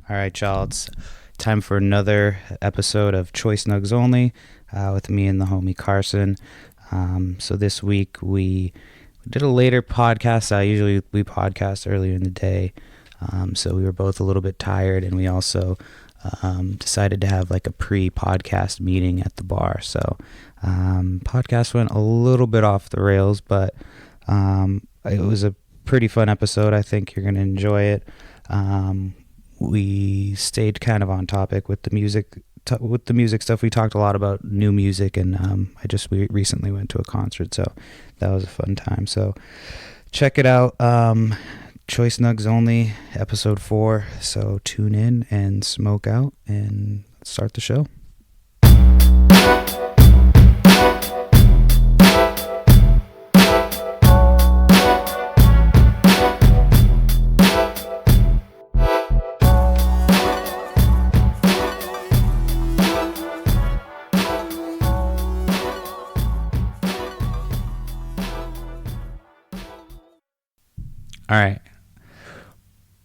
All right, y'all. It's time for another episode of Choice Nugs Only with me and the homie Carson. So this week we did a later podcast. Usually we podcast earlier in the day. So we were both a little bit tired, and we also decided to have like a pre-podcast meeting at the bar. So podcast went a little bit off the rails, but it was a pretty fun episode. I think you're going to enjoy it. We stayed kind of on topic with the music stuff. We talked a lot about new music, and we recently went to a concert, so that was a fun time. So check it out. Choice Nugs Only, episode 4. So tune in and smoke out and start the show. All right.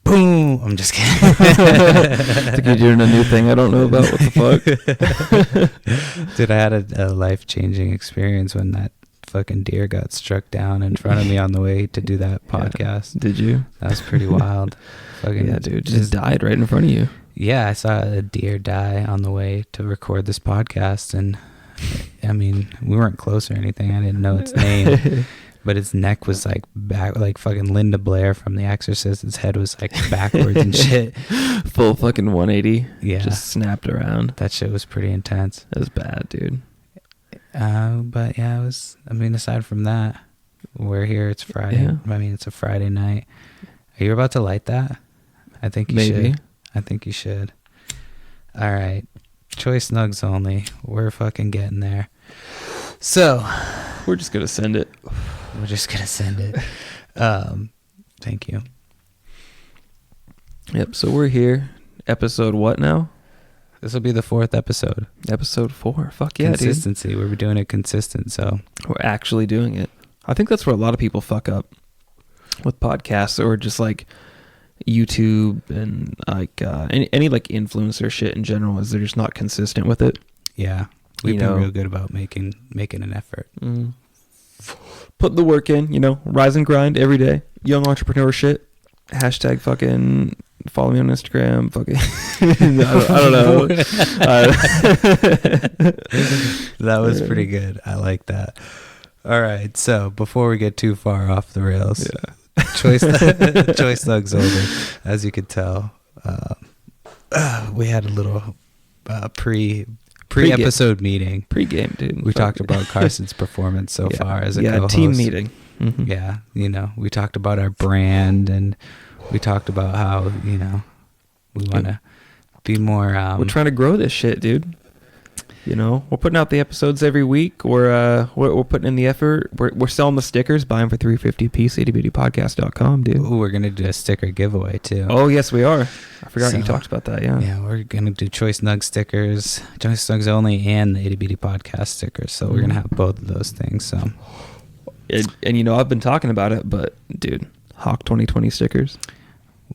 Boom. I'm just kidding. I think you're doing a new thing I don't know about. What the fuck? Dude, I had a life-changing experience when that fucking deer got struck down in front of me on the way to do that podcast. Yeah. Did you? That was pretty wild. Fucking yeah, dude. Just died right in front of you. Yeah, I saw a deer die on the way to record this podcast, and I mean, we weren't close or anything. I didn't know its name. But its neck was like back, like fucking Linda Blair from The Exorcist. Its head was like backwards and shit. Full fucking 180. Yeah. Just snapped around. That shit was pretty intense. It was bad, dude. But yeah, it was, I mean, aside from that, we're here. It's Friday. Yeah. I mean, it's a Friday night. Are you about to light that? I think you should. I think you should. All right. Choice Nugs Only. We're fucking getting there. So. We're just going to send it. We're just going to send it. Thank you. Yep, so we're here. Episode what now? This will be the 4th episode. Episode 4. Fuck yeah, Consistency. Dude. We're doing it consistent, so. We're actually doing it. I think that's where a lot of people fuck up with podcasts or just like YouTube and like any like influencer shit in general is they're just not consistent with it. Yeah. We've been real good about making an effort. Mm. Put the work in, rise and grind every day. Young entrepreneur shit. Hashtag fucking follow me on Instagram. Fucking I don't know. That was pretty good. I like that. All right. So before we get too far off the rails, Choice Nugs Only. As you could tell, we had a little pre-episode meeting. Pre-game, dude. We talked about Carson's performance so far as a co-host. Team meeting. Mm-hmm. Yeah, we talked about our brand, and we talked about how, we want to be more... we're trying to grow this shit, dude. We're putting out the episodes every week. We're putting in the effort. We're selling the stickers. Buy them for $3.50 a piece. ittybittypodcast.com, dude. Ooh, we're gonna do a sticker giveaway too. Oh yes, we are. I forgot you talked about that. Yeah, we're gonna do Choice Nugs stickers, Choice Nugs Only, and the Itty Bitty Podcast stickers. So we're gonna have both of those things. So, and I've been talking about it, but dude, Hawk 2020 stickers.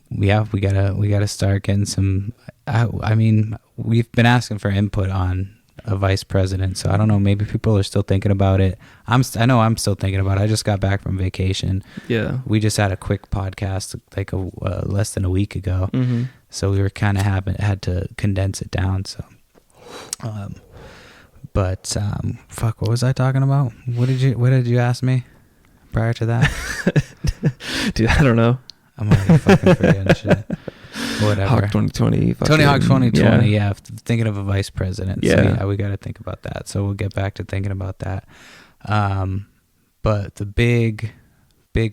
Yeah, we gotta start getting some. I mean, we've been asking for input on a vice president, so I don't know, maybe people are still thinking about it. I know I'm still thinking about it. I just got back from vacation. Yeah, we just had a quick podcast like less than a week ago. Mm-hmm. So we were kind of had to condense it down. So fuck, what was I talking about? What did you ask me prior to that? Dude, I don't know. I'm already fucking forgetting shit. Whatever. Hawk 2020. Tony Hawk 2020. Yeah. Thinking of a vice president. Yeah. So yeah, we got to think about that. So we'll get back to thinking about that. But the big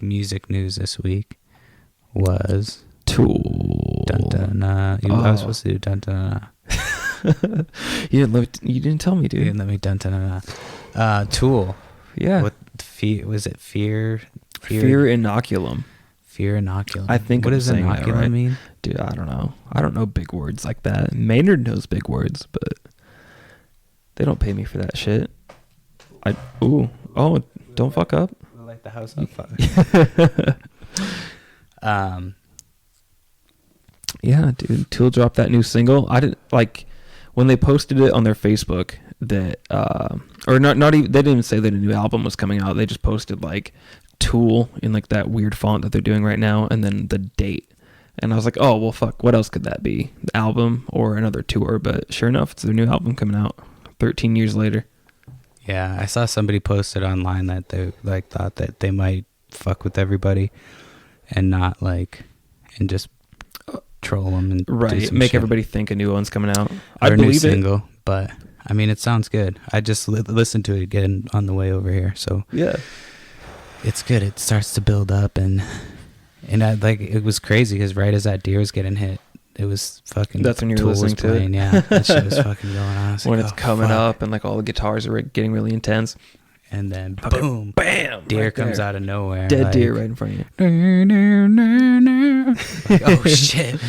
music news this week was Tool. Dun dun dun. I was supposed to do dun dun dun. You didn't tell me, dude. You didn't let me dun dun dun dun. Tool. Yeah. What was it? Fear inoculum. Fear inoculum. I think. What does inoculum mean? Dude, I don't know. I don't know big words like that. Maynard knows big words, but they don't pay me for that shit. Don't fuck up. Light the house on fire. Yeah, dude. Tool dropped that new single. I didn't like when they posted it on their Facebook that or not even, they didn't even say that a new album was coming out. They just posted like Tool in like that weird font that they're doing right now and then the date. And I was like, "Oh, well fuck, what else could that be? The album or another tour?" But sure enough, it's their new album coming out 13 years later. Yeah, I saw somebody posted online that they like thought that they might fuck with everybody and not like and just troll them and do Right, some make shit. everybody think a new one's coming out. Or I a new believe it. single, but I mean, it sounds good. I just listened to it again on the way over here, so Yeah. it's good. It starts to build up, and I like it was crazy because right as that deer was getting hit, it was fucking. That's when you were Tool was listening to it? playing, Yeah, that shit was fucking going on. I was When like, it's "Oh, coming fuck." up and like all the guitars are getting really intense. and then Fucking boom, bam, deer right comes there. out of nowhere, Dead like, deer right in front of you. Like, oh shit.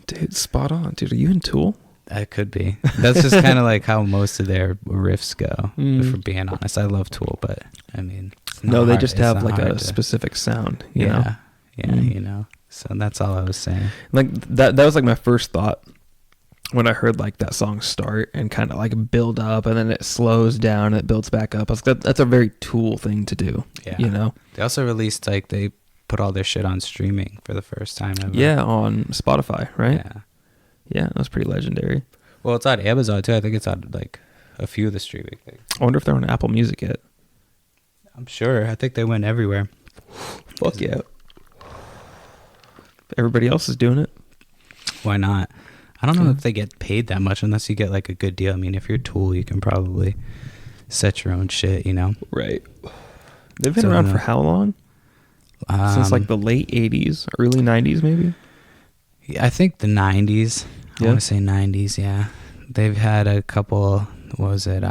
Dude, spot on. Dude, are you in Tool? That could be. That's just kind of like how most of their riffs go. Mm. For being honest, I love Tool, but I mean, it's not No, they hard- just it's have not like a hard to- specific sound, you know? Yeah, Mm. you know. So that's all I was saying. Like that was like my first thought when I heard like that song start and kind of like build up and then it slows down and it builds back up. I was like, that's a very Tool thing to do. Yeah, You know? They also released like they put all their shit on streaming for the first time ever. Yeah, on Spotify, right? Yeah. Yeah, that was pretty legendary. Well, it's on Amazon too. I think it's on like a few of the streaming things. I wonder if they're on Apple Music yet. I'm sure. I think they went everywhere. Fuck yeah. Everybody else is doing it. Why not? I don't know Yeah. if they get paid that much unless you get like a good deal. I mean, if you're Tool, you can probably set your own shit, you know? Right. They've been So, around for how long? Since like the late 80s, early 90s maybe? I think the 90s. I Yeah. want to say 90s, yeah. They've had a couple, what was it?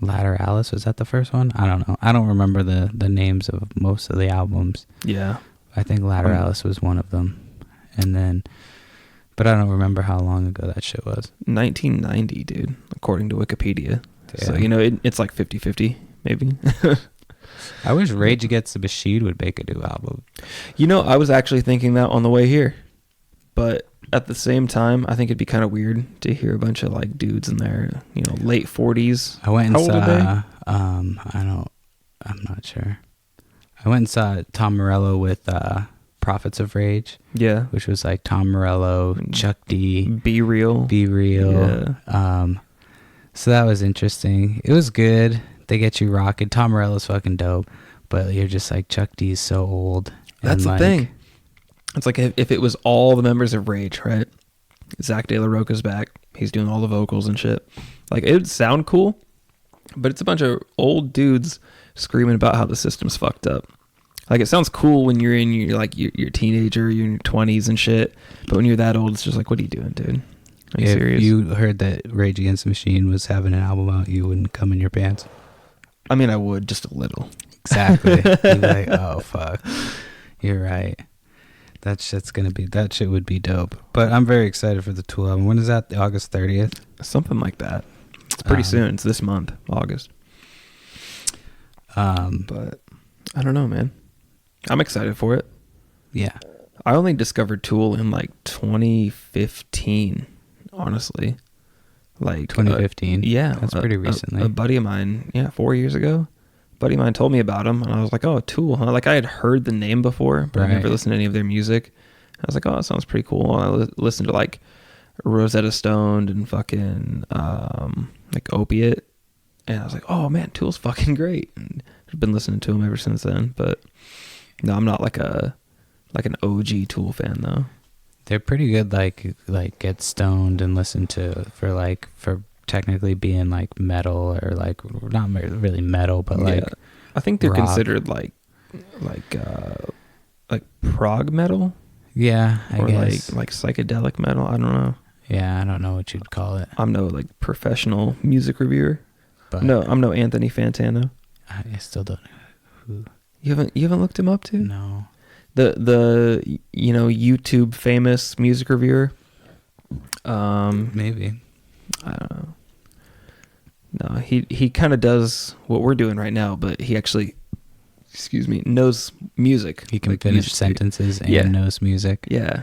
Lateralis, was that the first one? I don't know. I don't remember the names of most of the albums. Yeah. I think Lateralis was one of them. And then, but I don't remember how long ago that shit was. 1990, dude, according to Wikipedia. So, Yeah. you know, it's like 50-50 maybe. I wish Rage Against the Machine would make a new album. You know, I was actually thinking that on the way here. But at the same time, I think it'd be kind of weird to hear a bunch of like dudes in their, you know, late 40s. I went and How old are saw, I'm not sure. I went and saw Tom Morello with Prophets of Rage, Yeah. which was like Tom Morello, Chuck D, Be Real. Be Real. Yeah. So that was interesting. It was good. They get you rocking. Tom Morello's fucking dope, but you're just like, Chuck D's so old. That's the like, thing. It's like if it was all the members of Rage, right? Zach De La Rocha's back. He's doing all the vocals and shit. Like, it would sound cool, but it's a bunch of old dudes screaming about how the system's fucked up. Like, it sounds cool when you're in your like your teenager, you're in your 20s and shit, but when you're that old, it's just like, what are you doing, dude? Are you If serious? you heard that Rage Against the Machine was having an album out, you wouldn't come in your pants. I mean, I would, just a little. Exactly. You'd be like, oh fuck, you're right. That shit would be dope. But I'm very excited for the Tool album. When is that? August 30th? Something like that. It's pretty soon. It's this month, August. But I don't know, man. I'm excited for it. Yeah. I only discovered Tool in like 2015, honestly. Like 2015. Yeah. That's pretty recently. A buddy of mine, 4 years ago, a buddy of mine told me about him, and I was like, oh, Tool, huh? Like, I had heard the name before, but I Right. never listened to any of their music. I was like, oh, that sounds pretty cool. And I listened to like Rosetta Stone and fucking like Opiate, and I was like, oh man, Tool's fucking great. And I've been listening to him ever since then. But no, I'm not like an OG Tool fan though. They're pretty good, like get stoned and listen to for technically being like metal, or like not really metal, but like I think they're rock. considered like prog metal. Yeah, I or guess. like psychedelic metal. I don't know. Yeah, I don't know what you'd call it. I'm no like professional music reviewer. But No, I'm no Anthony Fantano. I still don't know who. You haven't looked him up too? No. The you know, YouTube famous music reviewer. Maybe. I don't know. No, he kind of does what we're doing right now, but he actually excuse me, knows music. He can Like, finish sentences and yeah. knows music. Yeah.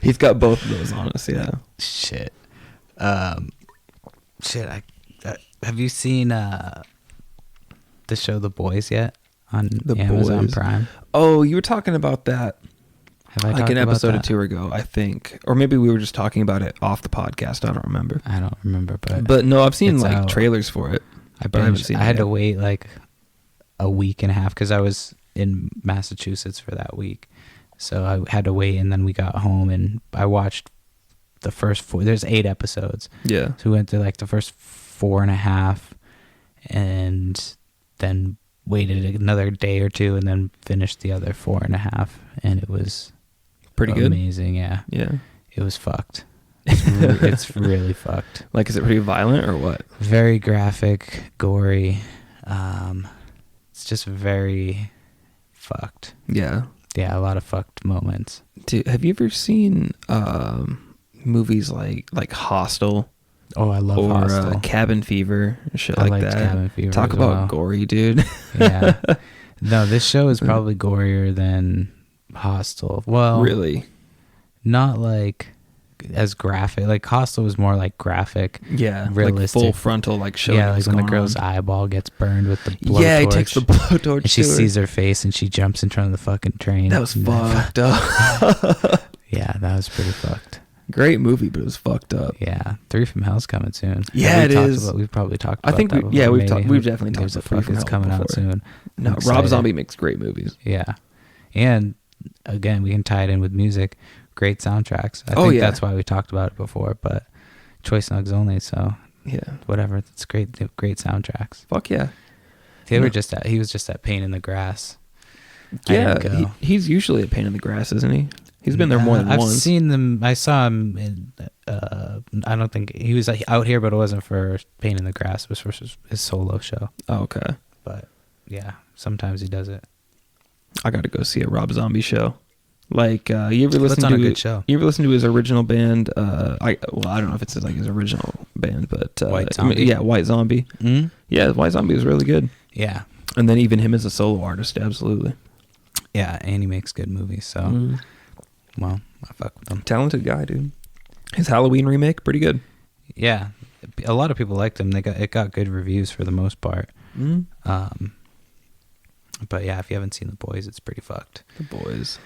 He's got both of those on us, yeah. Shit. Shit. Have you seen the show The Boys yet on The Amazon Boys. Prime? Oh, you were talking about that Have I like talked an about episode or that? two ago, I think. Or maybe we were just talking about it off the podcast. I don't remember. I don't remember, But no, I've seen it's like out. trailers for it. I haven't seen it had to yet. wait like a week and a half because I was in Massachusetts for that week. So I had to wait, and then we got home, and I watched the first 4. There's 8 episodes. Yeah. So we went through like the first 4.5, and then waited another day or two, and then finished the other 4.5, and it was Pretty good. amazing. Yeah, Yeah. it was fucked. It's really fucked. Like, is it pretty violent or what? Very graphic, gory. It's just very fucked. Yeah. Yeah, a lot of fucked moments. Dude, have you ever seen movies like Hostel Oh, I love or Hostel. Cabin Fever and shit I like liked that? Cabin Fever Talk as about well. gory, dude. Yeah. No, this show is probably gorier than Hostel. Well, Really? not like as graphic. Like Hostel was more like graphic. Yeah. Realistic. Like full frontal, like showing Yeah, like what's when the going girl's on. eyeball gets burned with the blowtorch. Yeah, he takes the blowtorch and she to her. sees her face, and she jumps in front of the fucking train. That was And fucked up. Yeah, that was pretty fucked. Great movie, but it was fucked up. Yeah, 3 from Hell's coming soon. Yeah, Have it we talked is. We've probably talked I about think that we- before, yeah, we've maybe. talked- we've definitely Who talked gives a about 3 fuck? from It's Hell coming out before. soon. No, I'm Rob excited. Zombie makes great movies. Yeah. And again, we can tie it in with music. Great soundtracks. I Oh, think yeah. that's why we talked about it before, but Choice Nugs Only, so Yeah. whatever. It's great. They have great soundtracks. Fuck yeah. They were Yeah. just he was just at Pain in the Grass. I Yeah, didn't go. he's usually a pain in the grass, isn't he? He's been there more than I've once. seen them. I saw him in, I don't think he was out here, but it wasn't for Pain in the Grass. It was for his solo show. Oh, okay. But yeah, sometimes he does it. I got to go see a Rob Zombie show. Like, you ever listen That's on to a good show. You ever listen to his original band? I don't know if it's like his original band, but White Zombie? yeah, White Zombie. Mm? Yeah, White Zombie is really good. Yeah, And then even him as a solo artist, absolutely. yeah, and he makes good movies. So, Mm. well, I fuck with him. Talented guy, dude. His Halloween remake, pretty good. Yeah, a lot of people liked him. It got good reviews for the most part. Mm. But yeah, if you haven't seen The Boys, it's pretty fucked. The Boys.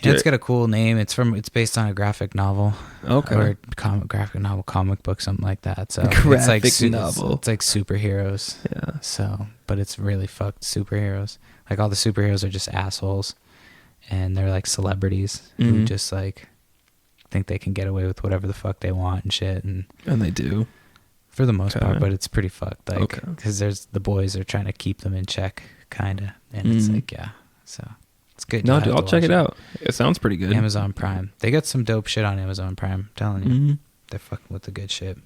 And it's got a cool name. It's based on a graphic novel. Okay. Or graphic novel, comic book, something like that. So Graphic it's like novel. It's like superheroes. Yeah. So, but it's really fucked superheroes. Like all the superheroes are just assholes, and they're like celebrities who Mhm. just like think they can get away with whatever the fuck they want and shit. And And they do. for the most Okay. part, but it's pretty fucked. Like, Okay. because there's the boys are trying to keep them in check, kind of, and it's Mhm. like, yeah, so it's good. No, You'll dude, have I'll to check watch it out. It sounds pretty good. Amazon Prime. They got some dope shit on Amazon Prime. I'm telling you, Mhm. they're fucking with the good shit.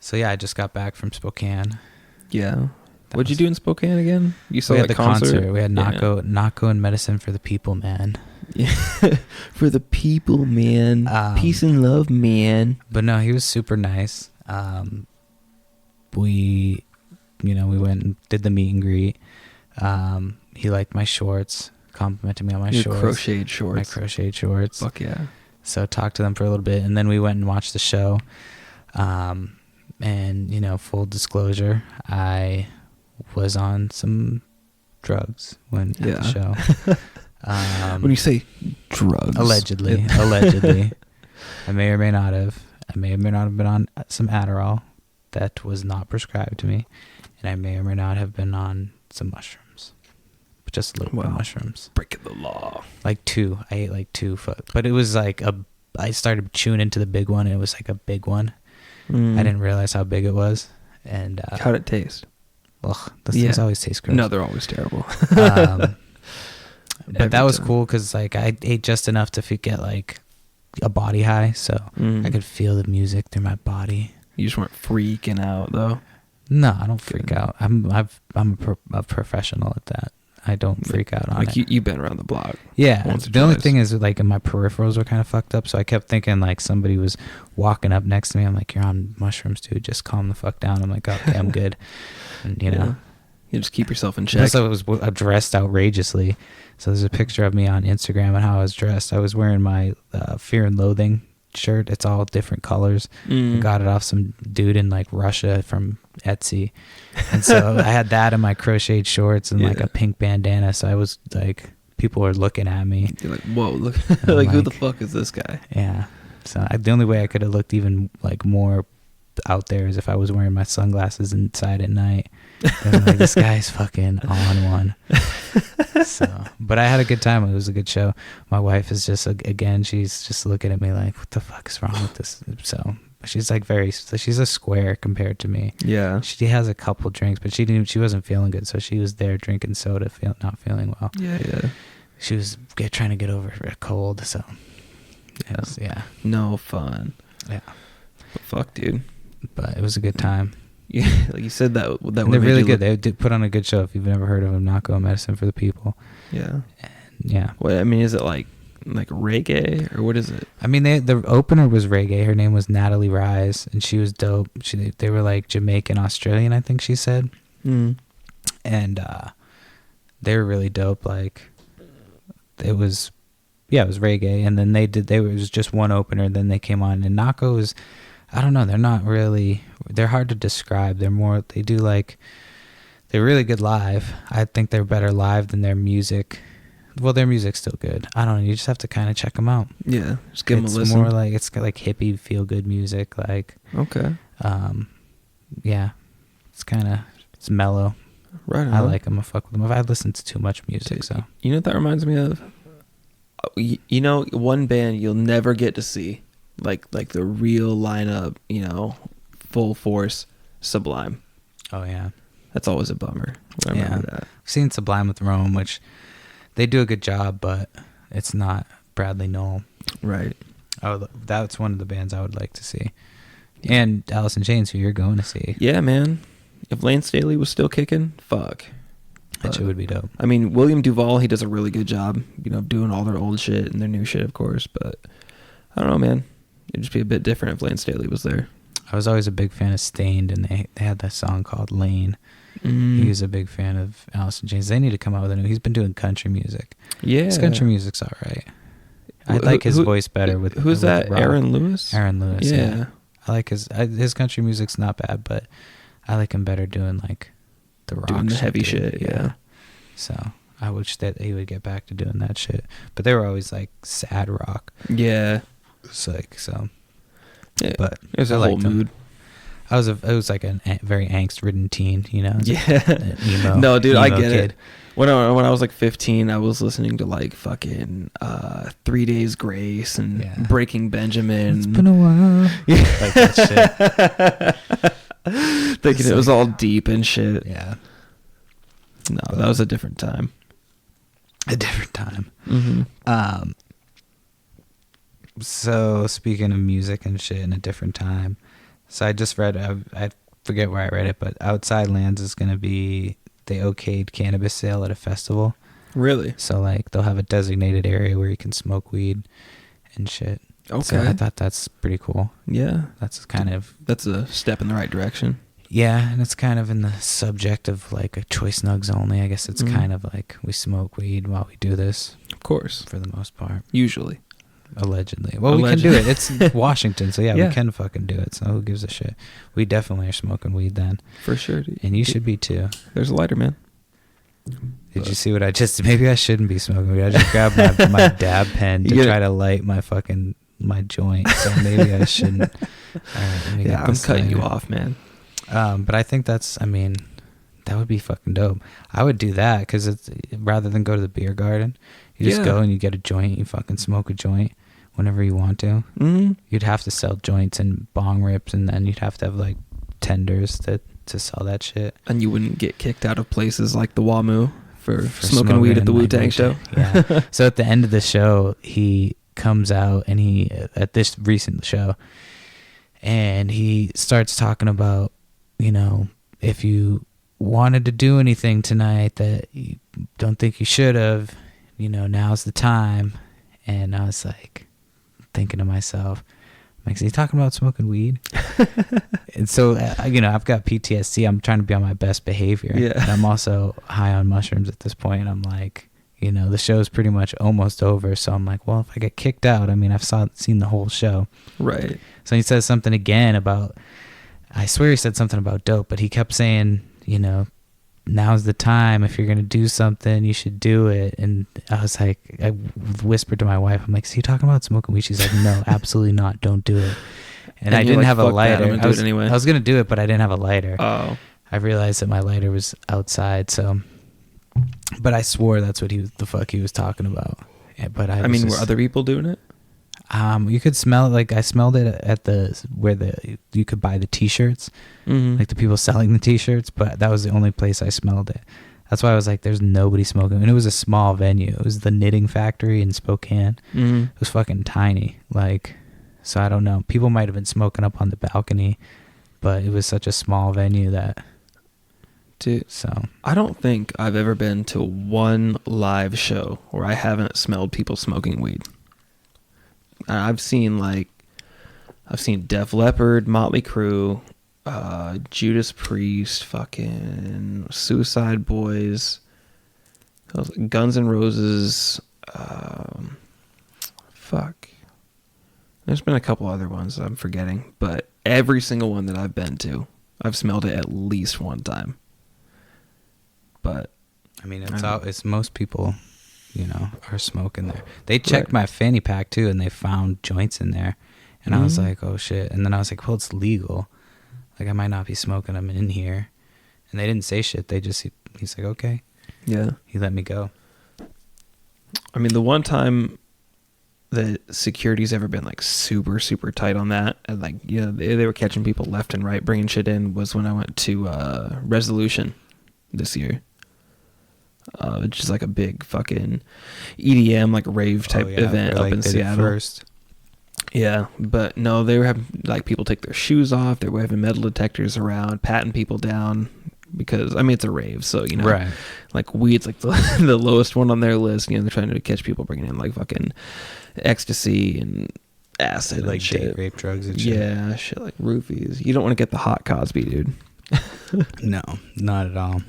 So yeah, I just got back from Spokane. Yeah. That What'd you was- do in Spokane again? You saw We had that the concert. We had Naco and Medicine for the People, man. Yeah. For the people, man. Peace and love, man. But no, he was super nice. We went and did the meet and greet. He liked my shorts, complimented me on my Your shorts. crocheted My shorts. crocheted shorts. Fuck yeah. So talked to them for a little bit, and then we went and watched the show. And full disclosure, I was on some drugs when at the show. When you say drugs. Allegedly. I may or may not have. I may or may not have been on some Adderall that was not prescribed to me. And I may or may not have been on some mushrooms. Just a little bit of mushrooms. Breaking the law. Like 2. I ate like 2. But it was like I started chewing into the big one, and it was like a big one. I didn't realize how big it was. And how'd it taste? ugh, those things always taste gross. No, they're always terrible. But that was cool because like I ate just enough to get like a body high, so I could feel the music through my body. You just weren't freaking out though. No, I don't freak out. I'm a professional at that. I don't freak out on like it. you've been around the block. Yeah. Once or The only twice. thing is, like, my peripherals were kind of fucked up, so I kept thinking like somebody was walking up next to me. I'm like, you're on mushrooms, dude. Just calm the fuck down. I'm like, okay, I'm good. And you know, you just keep yourself in check. plus I was dressed outrageously. So there's a picture of me on Instagram and how I was dressed. I was wearing my Fear and Loathing shirt. It's all different colors. I got it off some dude in like Russia from Etsy, and so I had that in my crocheted shorts and like a pink bandana. So I was like, people were looking at me. You're like, whoa, look, like who the fuck is this guy? Yeah. So the only way I could have looked even like more out there is if I was wearing my sunglasses inside at night. And like, this guy's fucking on one. So, but I had a good time. It was a good show. My wife is just, again, she's just looking at me like, what the fuck is wrong with this? So she's like she's a square compared to me. Yeah. She has a couple drinks, but she wasn't feeling good. So she was there drinking soda, not feeling well. Yeah. She was trying to get over a cold. So yeah. No fun. Yeah. But fuck, dude. But it was a good time. Yeah, like you said that And they're really good. They did put on a good show. If you've never heard of them, Naco Medicine for the People. Yeah. And yeah. What I mean, is it like reggae or what is it? I mean, the opener was reggae. Her name was Natalie Rise, and she was dope. They were like Jamaican Australian, I think she said. And they were really dope. Like, it was reggae, and then it was just one opener. Then they came on, and Naco is, I don't know, they're hard to describe. They're really good live. I think they're better live than their music. Well, their music's still good. I don't know. You just have to kind of check them out. Yeah, just give them a listen. It's more like, it's like hippie feel good music. Like, okay. Yeah, it's mellow. Right on. I like them. I fuck with them. I listen to too much music, so. You know what that reminds me of? You know, one band you'll never get to see, like the real lineup, you know, full force, Sublime. Oh yeah, that's always a bummer. I remember that. I've seen Sublime with Rome, which they do a good job, but it's not Bradley Noel. Right. That's one of the bands I would like to see, and Alice in Chains, who you're going to see. Yeah, man. If Lane Staley was still kicking, fuck. That shit would be dope. I mean, William Duvall, he does a really good job, you know, doing all their old shit and their new shit, of course. But I don't know, man. It'd just be a bit different if Lane Staley was there. I was always a big fan of Stained, and they had that song called Lane. He was a big fan of Alice in Chains. They need to come out with a new. He's been doing country music. Yeah, his country music's all right. I like his voice better with. Who's that? Rock. Aaron Lewis. Aaron Lewis. Yeah. I like his country music's not bad, but I like him better doing like the rock, doing the shit, heavy dude. shit. Yeah. So I wish that he would get back to doing that shit. But they were always like sad rock. Yeah. It's like so. Yeah. But there's a whole mood. I was like a very angst-ridden teen, you know. Yeah. Emo, no, dude, I get kid. it. When I was like 15, I was listening to like fucking 3 Days Grace and Breaking Benjamin. It's been a while. Like that shit. Thinking it was all deep and shit. Yeah. No, that was a different time. A different time. Mm-hmm. So speaking of music and shit in a different time, so I just read, I forget where I read it, but Outside Lands is going to be, they okayed cannabis sale at a festival. Really? So like they'll have a designated area where you can smoke weed and shit. Okay. So I thought that's pretty cool. Yeah. That's a step in the right direction. Yeah, and it's kind of in the subject of like a Choice Nugs Only. I guess it's kind of like we smoke weed while we do this. Of course. For the most part. Usually. Allegedly. Well, we can do it. It's Washington, so yeah, we can fucking do it. So who gives a shit? We definitely are smoking weed then. For sure, dude. And you should be too. There's a lighter, man. Did you see what I just... Maybe I shouldn't be smoking weed. I just grabbed my dab pen to try to light my joint. So maybe I shouldn't. All right, let me get I'm cutting you off, man. But I think that would be fucking dope. I would do that because it's rather than go to the beer garden, you just go and you get a joint, you fucking smoke a joint whenever you want to. Mm-hmm. You'd have to sell joints and bong rips, and then you'd have to have like tenders to sell that shit. And you wouldn't get kicked out of places like the WAMU for smoking weed at the Wu-Tang show. Yeah. So at the end of the show, he comes out and at this recent show, and he starts talking about, you know, if you wanted to do anything tonight that you don't think you should have, now's the time. And I was like thinking to myself, like, is he talking about smoking weed? And so, I've got PTSD. I'm trying to be on my best behavior. Yeah. And I'm also high on mushrooms at this point. I'm like, the show's pretty much almost over. So I'm like, well, if I get kicked out, I've seen the whole show. Right. So he says something again about, I swear he said something about dope, but he kept saying, now's the time. If you're going to do something, you should do it. And I was like, I whispered to my wife, I'm like, is he talking about smoking weed? She's like, no, absolutely not. Don't do it. And I didn't have a lighter. I'm gonna do it anyway. I was going to do it, but I didn't have a lighter. Oh. I realized that my lighter was outside. So, but I swore that's what the fuck he was talking about. Yeah, but were other people doing it? You could smell it. Like I smelled it at where you could buy the t-shirts, like the people selling the t-shirts, but that was the only place I smelled it. That's why I was like, there's nobody smoking. And it was a small venue. It was the Knitting Factory in Spokane. It was fucking tiny. Like, so I don't know. People might have been smoking up on the balcony, but it was such a small venue that. Dude, so I don't think I've ever been to one live show where I haven't smelled people smoking weed. I've seen Def Leppard, Motley Crue, Judas Priest, fucking Suicide Boys, Guns N' Roses, fuck. There's been a couple other ones I'm forgetting, but every single one that I've been to, I've smelled it at least one time. But it's most people, are smoking there. They checked my fanny pack too, and they found joints in there, and I was like, oh shit. And then I was like, well, it's legal. Like I might not be smoking them in here, and they didn't say shit. They just he's like, okay, yeah. He let me go. The one time that security's ever been like super super tight on that, and like they were catching people left and right bringing shit in, was when I went to Resolution this year. It's just like a big fucking EDM like rave type event up in Seattle. First. Yeah, but no, they were having like people take their shoes off. They were having metal detectors around, patting people down because it's a rave, so right. Like weed's like the lowest one on their list. They're trying to catch people bringing in like fucking ecstasy and acid, like and shit. date rape drugs and shit. Yeah, shit like roofies. You don't want to get the hot Cosby, dude. No, not at all.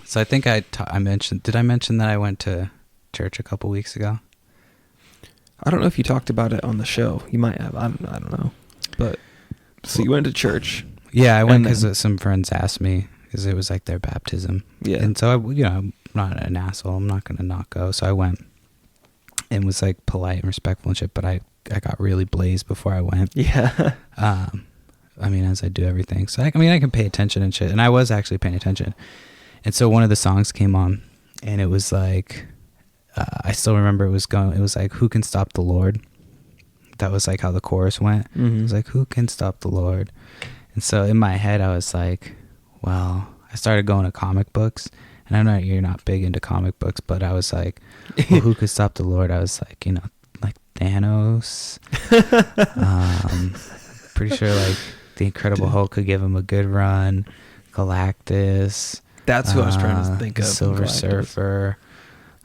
So I think I mentioned. Did I mention that I went to church a couple weeks ago? I don't know if you talked about it on the show. You might have. I don't know. But so you went to church. Yeah, I went because some friends asked me because it was like their baptism. Yeah. And so I'm not an asshole. I'm not gonna not go. So I went and was like polite and respectful and shit. But I got really blazed before I went. Yeah. As I do everything. So I can pay attention and shit. And I was actually paying attention. And so one of the songs came on, and it was like, I still remember it was like, who can stop the Lord? That was like how the chorus went. It was like, who can stop the Lord? And so in my head, I was like, well, I started going to comic books. And I know you're not big into comic books, but I was like, well, who could stop the Lord? I was like, like Thanos. Pretty sure like the Incredible Hulk could give him a good run. Galactus. That's who I was trying to think of. Silver Surfer.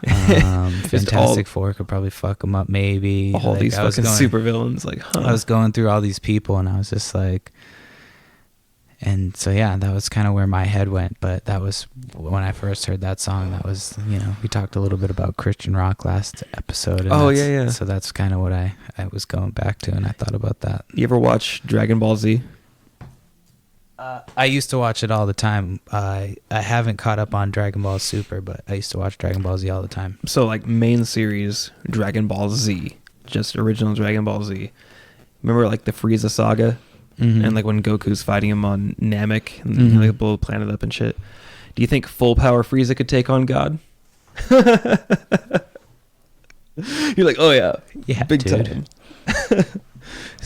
Fantastic Four could probably fuck him up, maybe. All these fucking super villains. Like, I was going through all these people, and I was just like, and so yeah, that was kind of where my head went. But that was when I first heard that song. That was, we talked a little bit about Christian rock last episode. And yeah. So that's kind of what I was going back to, and I thought about that. You ever watch Dragon Ball Z? I used to watch it all the time. I haven't caught up on Dragon Ball Super, but I used to watch Dragon Ball Z all the time. So like main series Dragon Ball Z, just original Dragon Ball Z. Remember like the Frieza saga, and like when Goku's fighting him on Namek and like blow the planet up and shit. Do you think full power Frieza could take on God? You're like, oh yeah, big dude. time.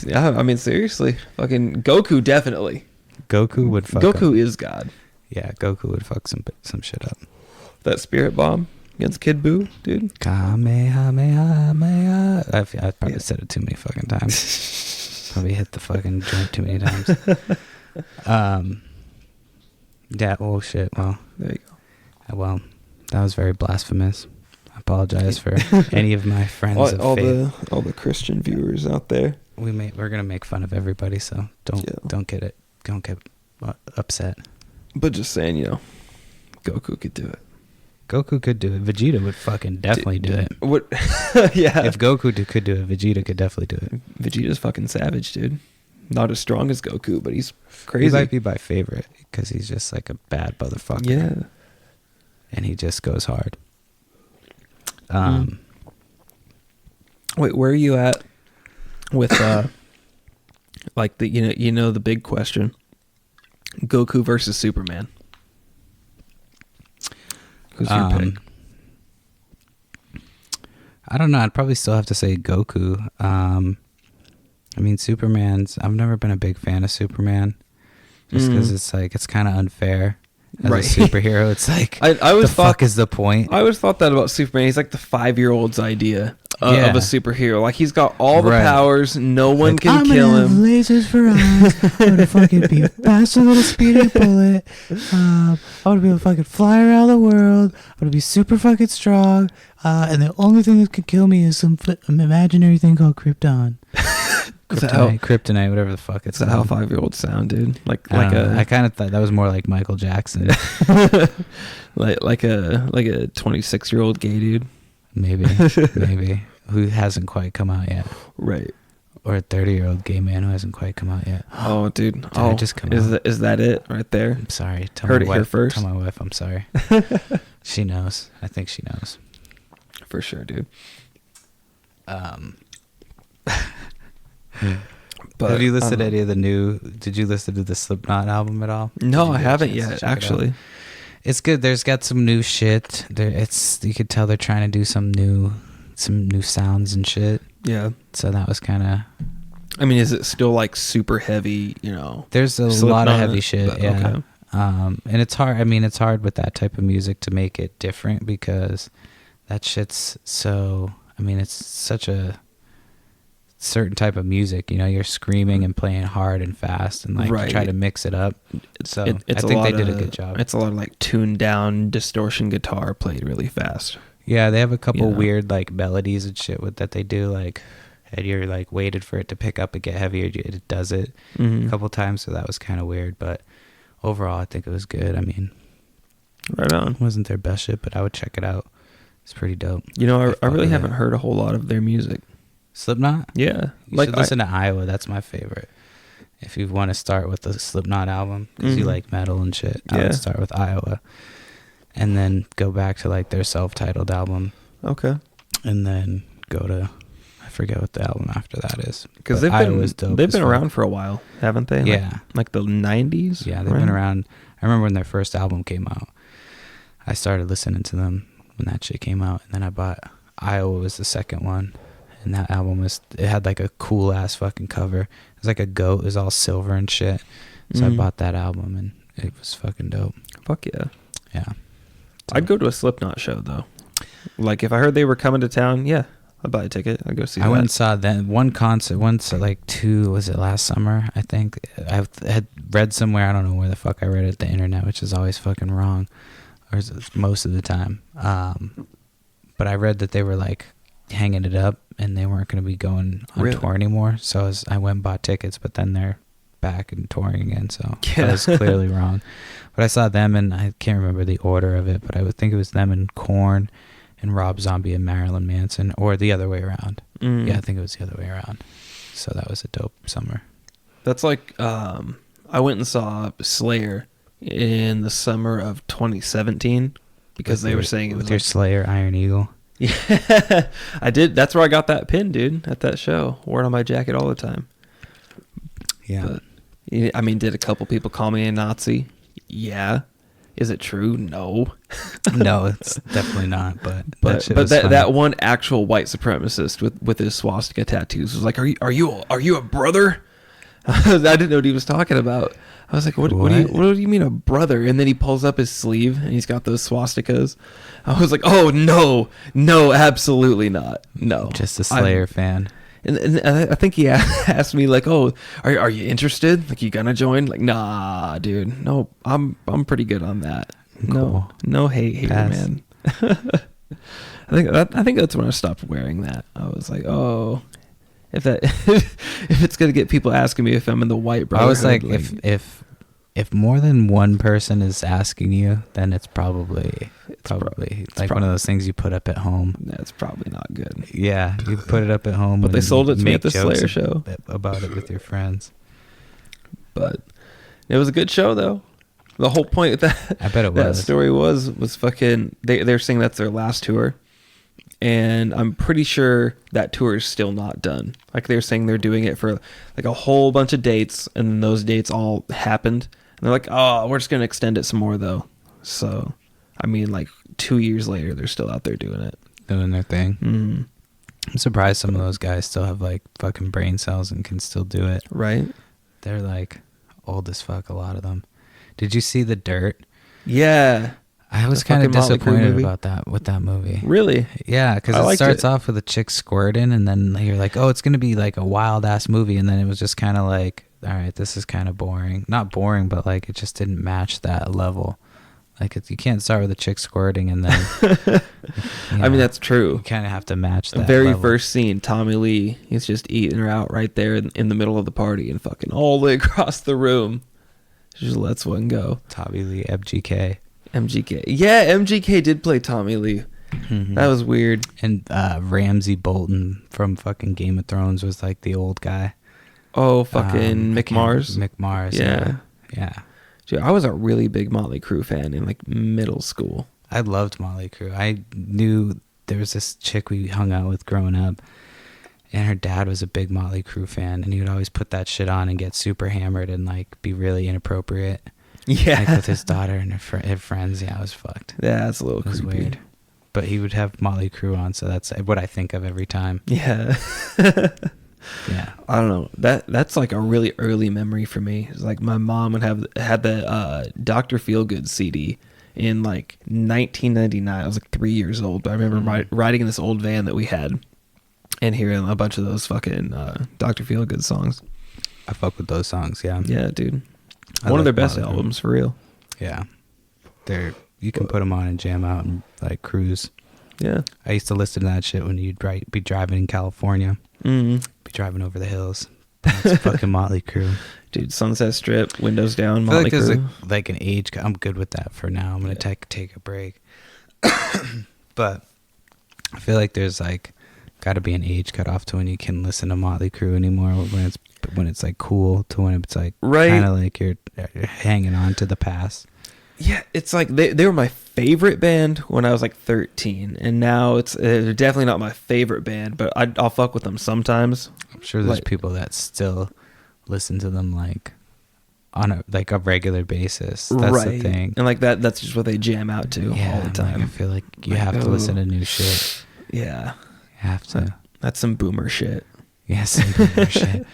Yeah, seriously, fucking Goku definitely. Goku would fuck Goku him. is God. Yeah, Goku would fuck some shit up. That spirit bomb against Kid Buu, dude. Kamehameha. I've probably said it too many fucking times. Probably hit the fucking joint too many times. Yeah. Oh shit. Well. There you go. Well, that was very blasphemous. I apologize for any of my friends all of faith. the Christian viewers out there. We're gonna make fun of everybody, so don't get upset. But just saying, Goku could do it. Goku could do it. Vegeta would fucking definitely do it. What? Yeah. If Goku could do it, Vegeta could definitely do it. Vegeta's fucking savage, dude. Not as strong as Goku, but he's crazy. He might be my favorite because he's just like a bad motherfucker. Yeah. And he just goes hard. Wait, where are you at with like the the big question? Goku versus Superman. Who's your pick? I don't know. I'd probably still have to say Goku. I mean, I've never been a big fan of Superman, just because it's kind of unfair as a superhero. It's like, I always the fuck is the point? I always thought that about Superman. He's like the 5-year-old's idea of a superhero. Like, he's got all the powers. No one can kill him. I'm gonna have lasers for eyes. I'm gonna fucking be faster than a speeding bullet. I'm gonna be able to fucking fly around the world. I'm gonna be super fucking strong. And the only thing that can kill me is some imaginary thing called Krypton. Kryptonite, whatever the fuck it's called. How 5-year-olds sound, dude. I kind of thought that was more like Michael Jackson. like a 26-year-old gay dude. Maybe. Who hasn't quite come out yet. Right. Or a 30-year-old gay man who hasn't quite come out yet. Oh, dude. Did I just come out? Is that it right there? I'm sorry. Heard it here first. Tell my wife I'm sorry. She knows. I think she knows. For sure, dude. But have you listened to any of the new? Did you listen to the Slipknot album at all? No, I haven't yet. Actually, it's good. There's got some new shit. You could tell they're trying to do some new sounds and shit. Yeah. So that was kind of. I mean, is it still like super heavy? There's a lot of heavy shit. Yeah. Okay. And it's hard. I mean, it's hard with that type of music to make it different because that shit's so. I mean, it's such a certain type of music, you're screaming and playing hard and fast and try to mix it up. So I think they did a good job. It's a lot of like tuned down distortion guitar played really fast. Yeah, they have a couple weird like melodies and shit that they do, and you're like waited for it to pick up and get heavier. It does it a couple times, so that was kind of weird. But overall, I think it was good. I mean, right on. It wasn't their best shit, but I would check it out. It's pretty dope. I really haven't heard a whole lot of their music. Slipknot? Yeah. You should listen to Iowa. That's my favorite. If you want to start with the Slipknot album, because you like metal and shit, I would start with Iowa. And then go back to like their self-titled album. Okay. And then go to, I forget what the album after that is. Because they've been around for a while, haven't they? Yeah. Like the 90s? Yeah, they've been around. I remember when their first album came out. I started listening to them when that shit came out. And then I bought Iowa was the second one. And that album it had like a cool ass fucking cover. It was like a goat. It was all silver and shit. So I bought that album and it was fucking dope. Fuck yeah. Yeah. So. I'd go to a Slipknot show though. Like if I heard they were coming to town, yeah, I'd buy a ticket. I'd go see that. I went and saw one concert, like two, was it last summer? I think I had read somewhere, I don't know where the fuck I read it, the internet, which is always fucking wrong. Or most of the time. But I read that they were like hanging it up and they weren't going to be going on tour anymore. So I went and bought tickets, but then they're back and touring again. So I was clearly wrong. But I saw them and I can't remember the order of it, but I would think it was them and Korn and Rob Zombie and Marilyn Manson, or the other way around. Yeah, I think it was the other way around. So that was a dope summer. That's like, I went and saw Slayer in the summer of 2017 because they were saying it was with your Slayer Iron Eagle. Yeah, I did. That's where I got that pin, dude, at that show. Wore it on my jacket all the time. Yeah. But, I mean, did a couple people call me a Nazi? Yeah. Is it true? No. No, it's definitely not. But that one actual white supremacist with his swastika tattoos was like, "Are you a brother?" I didn't know what he was talking about. I was like, what do you mean a brother? And then he pulls up his sleeve and he's got those swastikas. I was like, oh, no, absolutely not. No. Just a Slayer fan. And I think he asked me like, "Oh, are you interested? Like, you gonna join?" Like, nah, dude. No, I'm pretty good on that. Cool. No hate here, Pass. man. I think that's when I stopped wearing that. I was like, oh, if it's gonna get people asking me if I'm in the white brotherhood. I was like if more than one person is asking you, then it's probably like one of those things you put up at home. That's probably not good. Yeah, you put it up at home. But they sold it to me at the jokes Slayer show about it with your friends. But it was a good show, though. The whole point of that, I bet it that was. story was fucking. They're saying that's their last tour, and I'm pretty sure that tour is still not done. Like, they're saying they're doing it for like a whole bunch of dates, and then those dates all happened. And they're like, oh, we're just gonna extend it some more though. So, I mean, like 2 years later, they're still out there doing it, Doing their thing. mm. I'm surprised some of those guys still have like fucking brain cells and can still do it. Right? They're like old as fuck, a lot of them. Did you see The Dirt? Yeah. I was The kind of fucking Motley Crue disappointed movie? about that with that movie. Really? Yeah, because I it liked starts it. off with a chick squirting, and then you're like, oh, it's gonna be like a wild ass movie, and then it was just kind of like, all right, this is kind of boring. Not boring, but like it just didn't match that level. Like you can't start with a chick squirting and then. I mean, that's true. You kind of have to match The that. very level. first scene, Tommy Lee, he's just eating her out right there in the middle of the party and fucking all the way across the room. She just lets one go. Tommy Lee, MGK. MGK. Yeah, MGK did play Tommy Lee. Mm-hmm. That was weird. And Ramsay Bolton from fucking Game of Thrones was like the old guy. Oh, fucking Mick Mars. Mick Mars. Yeah. Yeah. Dude, I was a really big Motley Crue fan in like middle school. I loved Motley Crue. I knew there was this chick we hung out with growing up, and her dad was a big Motley Crue fan, and he would always put that shit on and get super hammered and like be really inappropriate. Yeah. Like with his daughter and her friends. Yeah, I was fucked. Yeah, that's a little It was creepy. weird. But he would have Motley Crue on, so that's what I think of every time. Yeah. Yeah. I don't know. That's like a really early memory for me. It's like my mom would had the Dr. Feelgood CD in like 1999. I was like 3 years old, but I remember riding in this old van that we had and hearing a bunch of those fucking Dr. Feelgood songs. I fuck with those songs, yeah. Yeah, dude. I One of their like best Motley Crue. albums, for real. Yeah. You can put them on and jam out and like cruise. Yeah. I used to listen to that shit when you'd be driving in California. Mm-hmm. Be driving over the hills. That's fucking Motley Crue. Dude, Sunset Strip, windows down, I feel Motley like there's Crue. like an age. I'm good with that for now. I'm gonna take a break. But I feel like there's like got to be an age cut off to when you can listen to Motley Crue anymore. When it's like cool to when it's like Right. kind of like you're hanging on to the past. Yeah, it's like they were my favorite band when I was like 13, and now they're definitely not my favorite band, but I'll fuck with them sometimes. I'm sure there's Like- people that still listen to them like on a regular basis. That's right. the thing. And like that's just what they jam out to all the Like, time. I feel like you Like, have to listen oh. to new shit. Yeah, You have to. that's some boomer shit. Yes. Shit.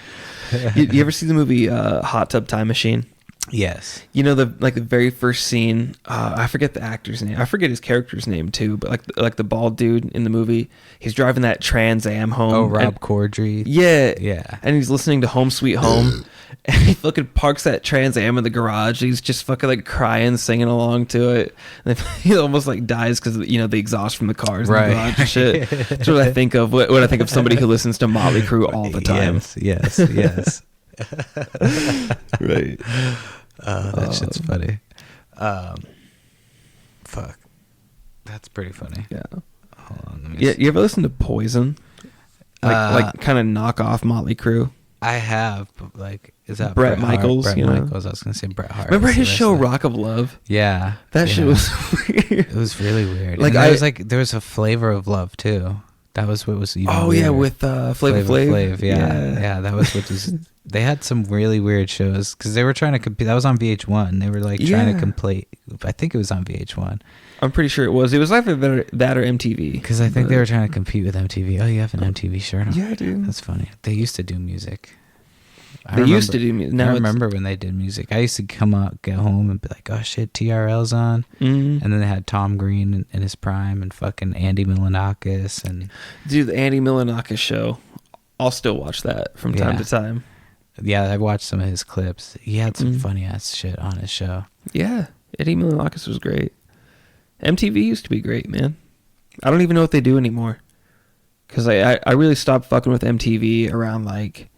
You ever see the movie Hot Tub Time Machine? Yes. You know the very first scene. I forget the actor's name. I forget his character's name too. But like the bald dude in the movie, he's driving that Trans Am home. Oh, Rob and- Corddry. Yeah, Yeah. and he's listening to Home Sweet Home, and he fucking parks that Trans Am in the garage. He's just fucking like crying, singing along to it. And then he almost like dies because the exhaust from the cars in the garage and shit. That's what I think of when I think of somebody who listens to Motley Crue all the time. Yes. Right. That shit's funny. Fuck. That's pretty funny. Yeah. Hold on. Let me Yeah. see. You ever listen to Poison? Like kind of knock off Motley Crue. I have, but like, is that Brett Hart? Michaels, Brett you know? Michaels. I was gonna say Bret Hart. Remember That's the his rest show of it. Rock of Love? Yeah. That shit yeah. was weird. It was really weird. Like, Like there was a Flavor of Love too. That was what was even. Oh weirder. yeah, with Flavor Flav. Flav. Yeah. That was what was. They had some really weird shows because they were trying to compete. That was on VH1. They were like trying Yeah. to complete. I think it was on VH1 I'm pretty sure it was. It was either that or MTV. because I think But- they were trying to compete with MTV. Oh, you have an MTV shirt on? Yeah, dude. That's funny. They used to do music. They used to do music. Now I it's- remember when they did music. I used to come out, get home, and be like, "Oh shit, TRL's on." Mhm. And then they had Tom Green in his prime, and fucking Andy Milonakis, and Dude, the Andy Milonakis show. I'll still watch that from time to time. Yeah, I watched some of his clips. He had some funny ass shit on his show. Yeah, Eddie Milonakis was great. MTV used to be great, man. I don't even know what they do anymore. Because I really stopped fucking with MTV around like,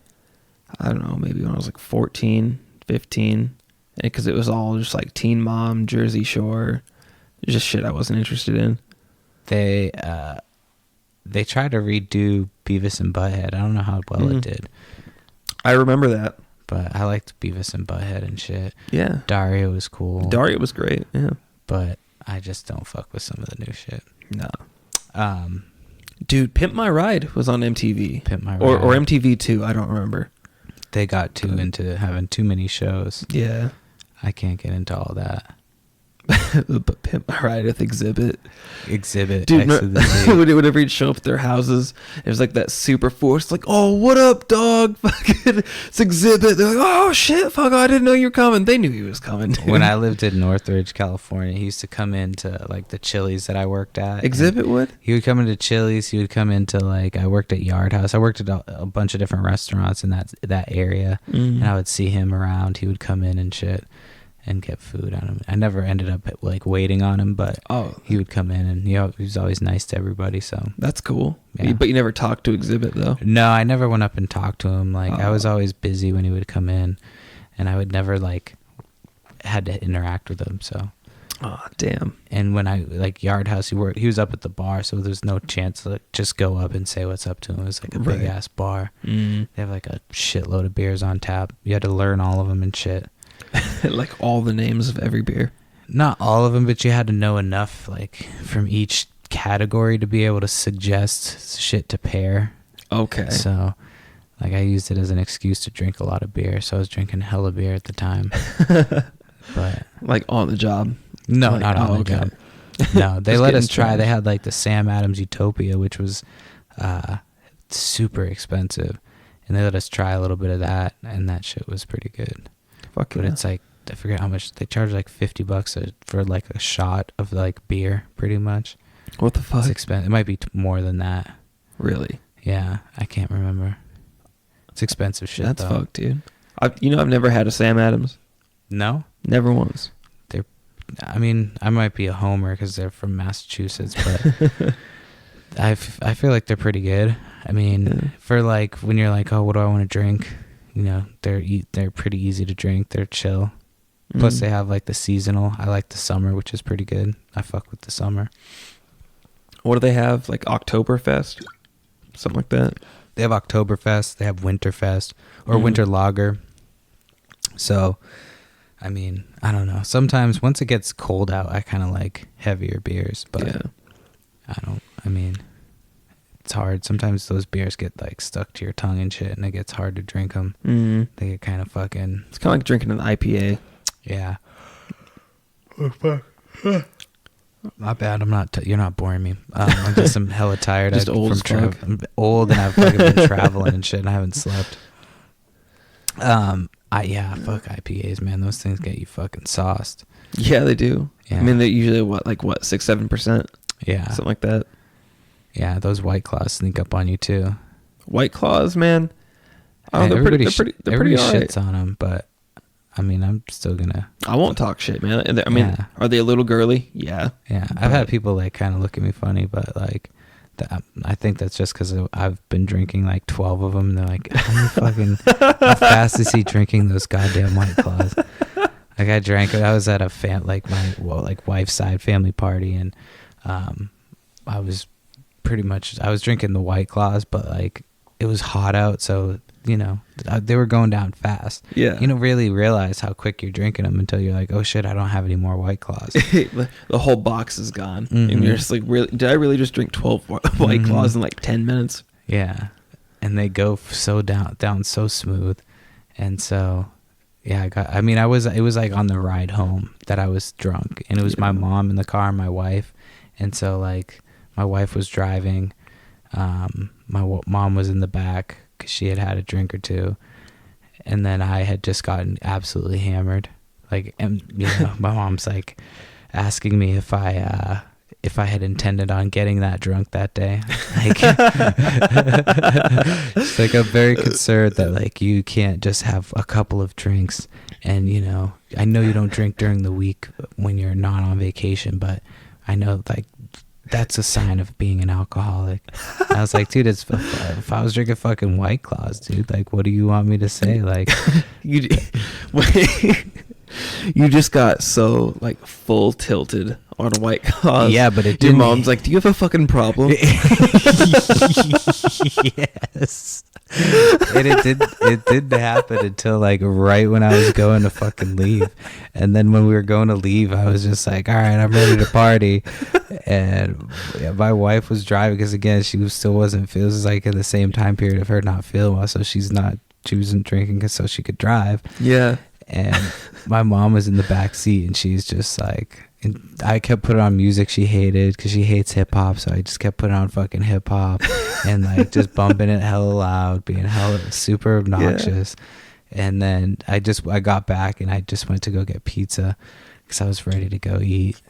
I don't know, maybe when I was like 14, 15. Because it was all just like Teen Mom, Jersey Shore, just shit I wasn't interested in. They tried to redo Beavis and Butthead. I don't know how well it did. I remember that. But I liked Beavis and Butthead and shit. Yeah. Dario was cool. Dario was great, yeah. But I just don't fuck with some of the new shit. No. Dude, Pimp My Ride was on MTV. Pimp My Ride. Or MTV2, I don't remember. They got too into having too many shows. Yeah. I can't get into all that. But Pimp My Ride with Exhibit. Dude, whenever he'd show up at their houses, it was like that super force, like, oh, what up, dog? Fucking, it's Exhibit. They're like, oh, shit, fuck, I didn't know you were coming. They knew he was coming. Dude. When I lived in Northridge, California, he used to come into, like, the Chili's that I worked at. Exhibit would? He would come into Chili's. He would come into, like, I worked at Yard House. I worked at a bunch of different restaurants in that area, and I would see him around. He would come in and shit. And get food on him. I never ended up like waiting on him, but he would come in and he was always nice to everybody. So that's cool. Yeah. But you never talked to Exhibit though. No, I never went up and talked to him. Like I was always busy when he would come in, and I would never like had to interact with him. So. Oh damn. And when I like Yard House, he was up at the bar, so there's no chance to like, just go up and say what's up to him. It was like a big ass bar. They have like a shitload of beers on tap. You had to learn all of them and shit. Like all the names of every beer. Not all of them, but you had to know enough like from each category to be able to suggest shit to pair. Okay. So like I used it as an excuse to drink a lot of beer, so I was drinking hella beer at the time. But like on the job. No, like, not on the job. No, they let us try. They had like the Sam Adams Utopia, which was super expensive, and they let us try a little bit of that, and that shit was pretty good. Fuck but it's like I forget how much they charge, like $50 for like a shot of like beer, pretty much. What the fuck? It's expensive. It might be more than that. Really? Yeah, I can't remember. It's expensive shit. That's though. fucked, dude. I've never had a Sam Adams. No, never once. I mean, I might be a homer because they're from Massachusetts, but I feel like they're pretty good. I mean, for like when you're like, oh, what do I want to drink? You know, they're pretty easy to drink. They're chill. Plus, they have like the seasonal. I like the summer, which is pretty good. I fuck with the summer. What do they have? Like Oktoberfest, something like that. They have Oktoberfest. They have Winterfest or Winter Lager. So, I mean, I don't know. Sometimes once it gets cold out, I kind of like heavier beers, but I mean, it's hard. Sometimes those beers get like stuck to your tongue and shit, and it gets hard to drink them. They get kind of fucking. It's kind of like drinking an IPA. Yeah. Oh fuck. My bad. I'm not. You're not boring me. I'm just hella tired. Just old as fuck. I'm old, and I've fucking been traveling and shit, and I haven't slept. Fuck IPAs, man. Those things get you fucking sauced. Yeah, they do. Yeah. I mean, they're usually 6-7%. Yeah, something like that. Yeah, those White Claws sneak up on you too. White Claws, man. Oh, everybody they're pretty shits on them, but I mean, I'm still gonna. I won't talk shit, man. I mean, are they a little girly? Yeah. Yeah, I've had people like kind of look at me funny, but like, I think that's just because I've been drinking like 12 of them. And they're like, how fast is he drinking those goddamn White Claws? Like I drank it. I was at a my wife's side family party, and I was drinking the White Claws, but like it was hot out, so you know they were going down fast. Yeah, you don't really realize how quick you're drinking them until you're like, oh shit, I don't have any more White Claws. The whole box is gone, and you're just like, really? Did I really just drink 12 White Claws in like 10 minutes? Yeah, and they go so down so smooth, and so. Yeah, it was like on the ride home that I was drunk, and it was my mom in the car and my wife, and so like my wife was driving, my mom was in the back because she had a drink or two, and then I had just gotten absolutely hammered, like, and you know, my mom's like asking me if I if I had intended on getting that drunk that day. Like, it's like I'm very concerned that like you can't just have a couple of drinks, and you know, I know you don't drink during the week when you're not on vacation, but I know like that's a sign of being an alcoholic. And I was like, dude, if I was drinking fucking White Claws, dude, like, what do you want me to say? Like, you just got so like full tilted on White Claws. yeah, but it Your didn't. mom's like, do you have a fucking problem? Yes. And it didn't happen until like right when I was going to fucking leave. And then when we were going to leave, I was just like, all right, I'm ready to party. And yeah, my wife was driving because again, she wasn't feeling, it was like in the same time period of her not feeling well, so she wasn't drinking so she could drive. Yeah. And my mom was in the back seat, and she's just like, and I kept putting on music she hated because she hates hip hop, so I just kept putting on fucking hip hop and like just bumping it hella loud, being hella super obnoxious. Yeah. And then I got back and I just went to go get pizza because I was ready to go eat.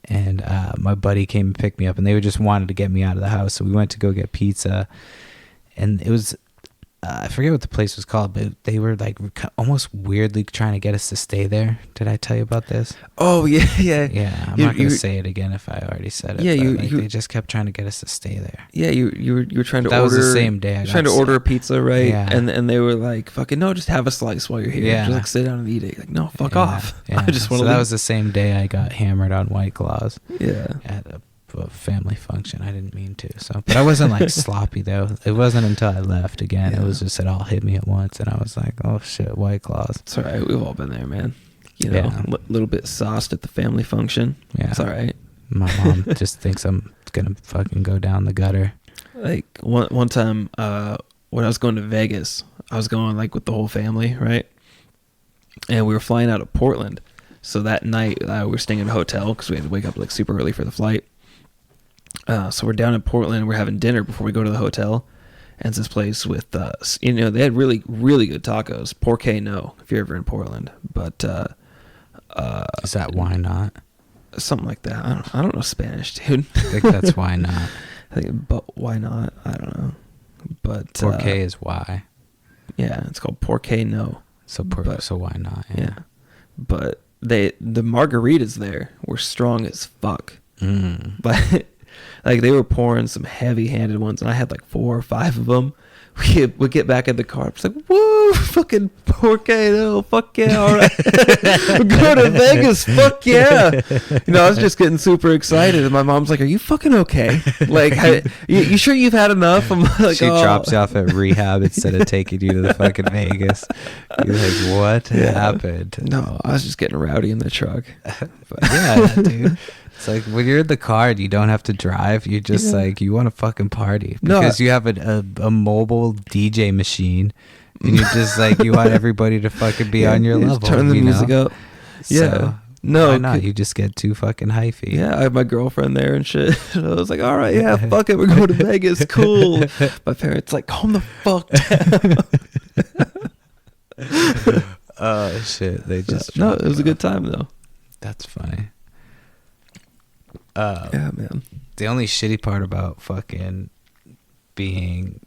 And my buddy came and picked me up, and they just wanted to get me out of the house, so we went to go get pizza. And it was I forget what the place was called, but they were like almost weirdly trying to get us to stay there. Did I tell you about this? Oh yeah. Yeah, I'm not gonna say it again if I already said it. Yeah, they just kept trying to get us to stay there. Yeah, you were trying to order. That was the same day. I trying to order a pizza, right? Yeah. And they were like, "Fucking no, just have a slice while you're here. Yeah. Just like sit down and eat it." Like, no, fuck off. Yeah. I just want to. So that was the same day I got hammered on White Claws. Yeah. At a family function. I didn't mean to. But I wasn't like sloppy though. It wasn't until I left again. Yeah. It was just it all hit me at once, and I was like, oh shit, White Claws. It's all right. We've all been there, man. You know, little bit sauced at the family function. Yeah, it's all right. My mom just thinks I'm gonna fucking go down the gutter. Like one time, when I was going to Vegas, I was going like with the whole family, right? And we were flying out of Portland. So that night, we were staying in a hotel because we had to wake up like super early for the flight. So we're down in Portland. We're having dinner before we go to the hotel, and it's this place with, they had really, really good tacos. Porque no, if you're ever in Portland. But is that why not? Something like that. I don't know Spanish, dude. I think that's why not. I think, but why not? I don't know. But Porque is why. Yeah, it's called Porque no. So why not? Yeah. But the margaritas there were strong as fuck. But like they were pouring some heavy-handed ones, and I had like 4 or 5 of them. We get back in the car. It's like, whoa, fucking Porque no, fuck yeah, all right. We're going to Vegas, fuck yeah. I was just getting super excited, and my mom's like, are you fucking okay? Like, you sure you've had enough? I'm like, she drops you off at rehab instead of taking you to the fucking Vegas. You're like, what happened? No, I was just getting rowdy in the truck. But yeah, dude. It's like when you're in the car and you don't have to drive, you're just like, you want to fucking party because you have a mobile DJ machine, and you're just like, you want everybody to fucking be on your level. Turn the music up. Yeah. So, no, why not? You just get too fucking hyphy. Yeah, I have my girlfriend there and shit. I was like, all right, yeah, fuck it, we're going to Vegas, cool. My parents like, calm the fuck down. Oh shit, they just no, it was a good time though. That's funny. Yeah, man. The only shitty part about fucking being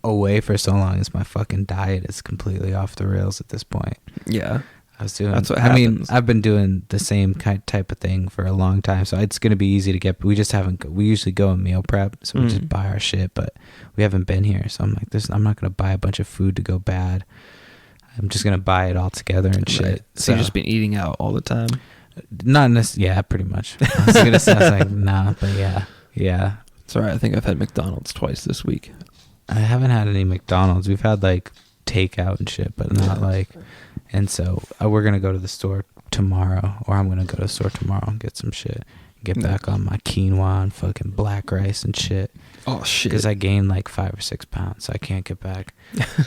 away for so long is my fucking diet is completely off the rails at this point. Yeah. That's what happens. I mean, I've been doing the same type of thing for a long time, so it's going to be easy to get. We usually go and meal prep, so we just buy our shit, but we haven't been here, so I'm like, I'm not going to buy a bunch of food to go bad. I'm just going to buy it all together and shit. Right. So you've just been eating out all the time? Not necessarily, yeah, pretty much. I was gonna say, I was like, nah, but yeah. It's alright. I think I've had McDonald's twice this week. I haven't had any McDonald's. We've had like takeout and shit, but not like. And so we're gonna go to the store tomorrow, or I'm gonna go to the store tomorrow and get some shit. Get back on my quinoa and fucking black rice and shit. Oh shit! Because I gained like 5 or 6 pounds, so I can't get back.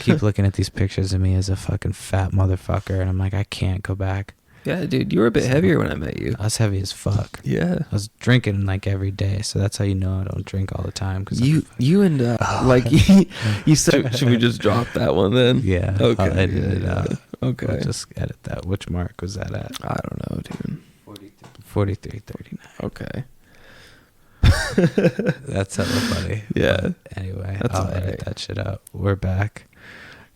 Keep looking at these pictures of me as a fucking fat motherfucker, and I'm like, I can't go back. Yeah, dude, you were a bit heavier when I met you. I was heavy as fuck. Yeah, I was drinking like every day, so that's how you know I don't drink all the time. Cause you like you said, should we just drop that one then? Yeah. Okay. I'll edit it out. Okay. We'll just edit that. Which mark was that at? I don't know, dude. 43:39. Okay. That's hella funny. Yeah. But anyway, That's I'll all edit right. that shit out. We're back.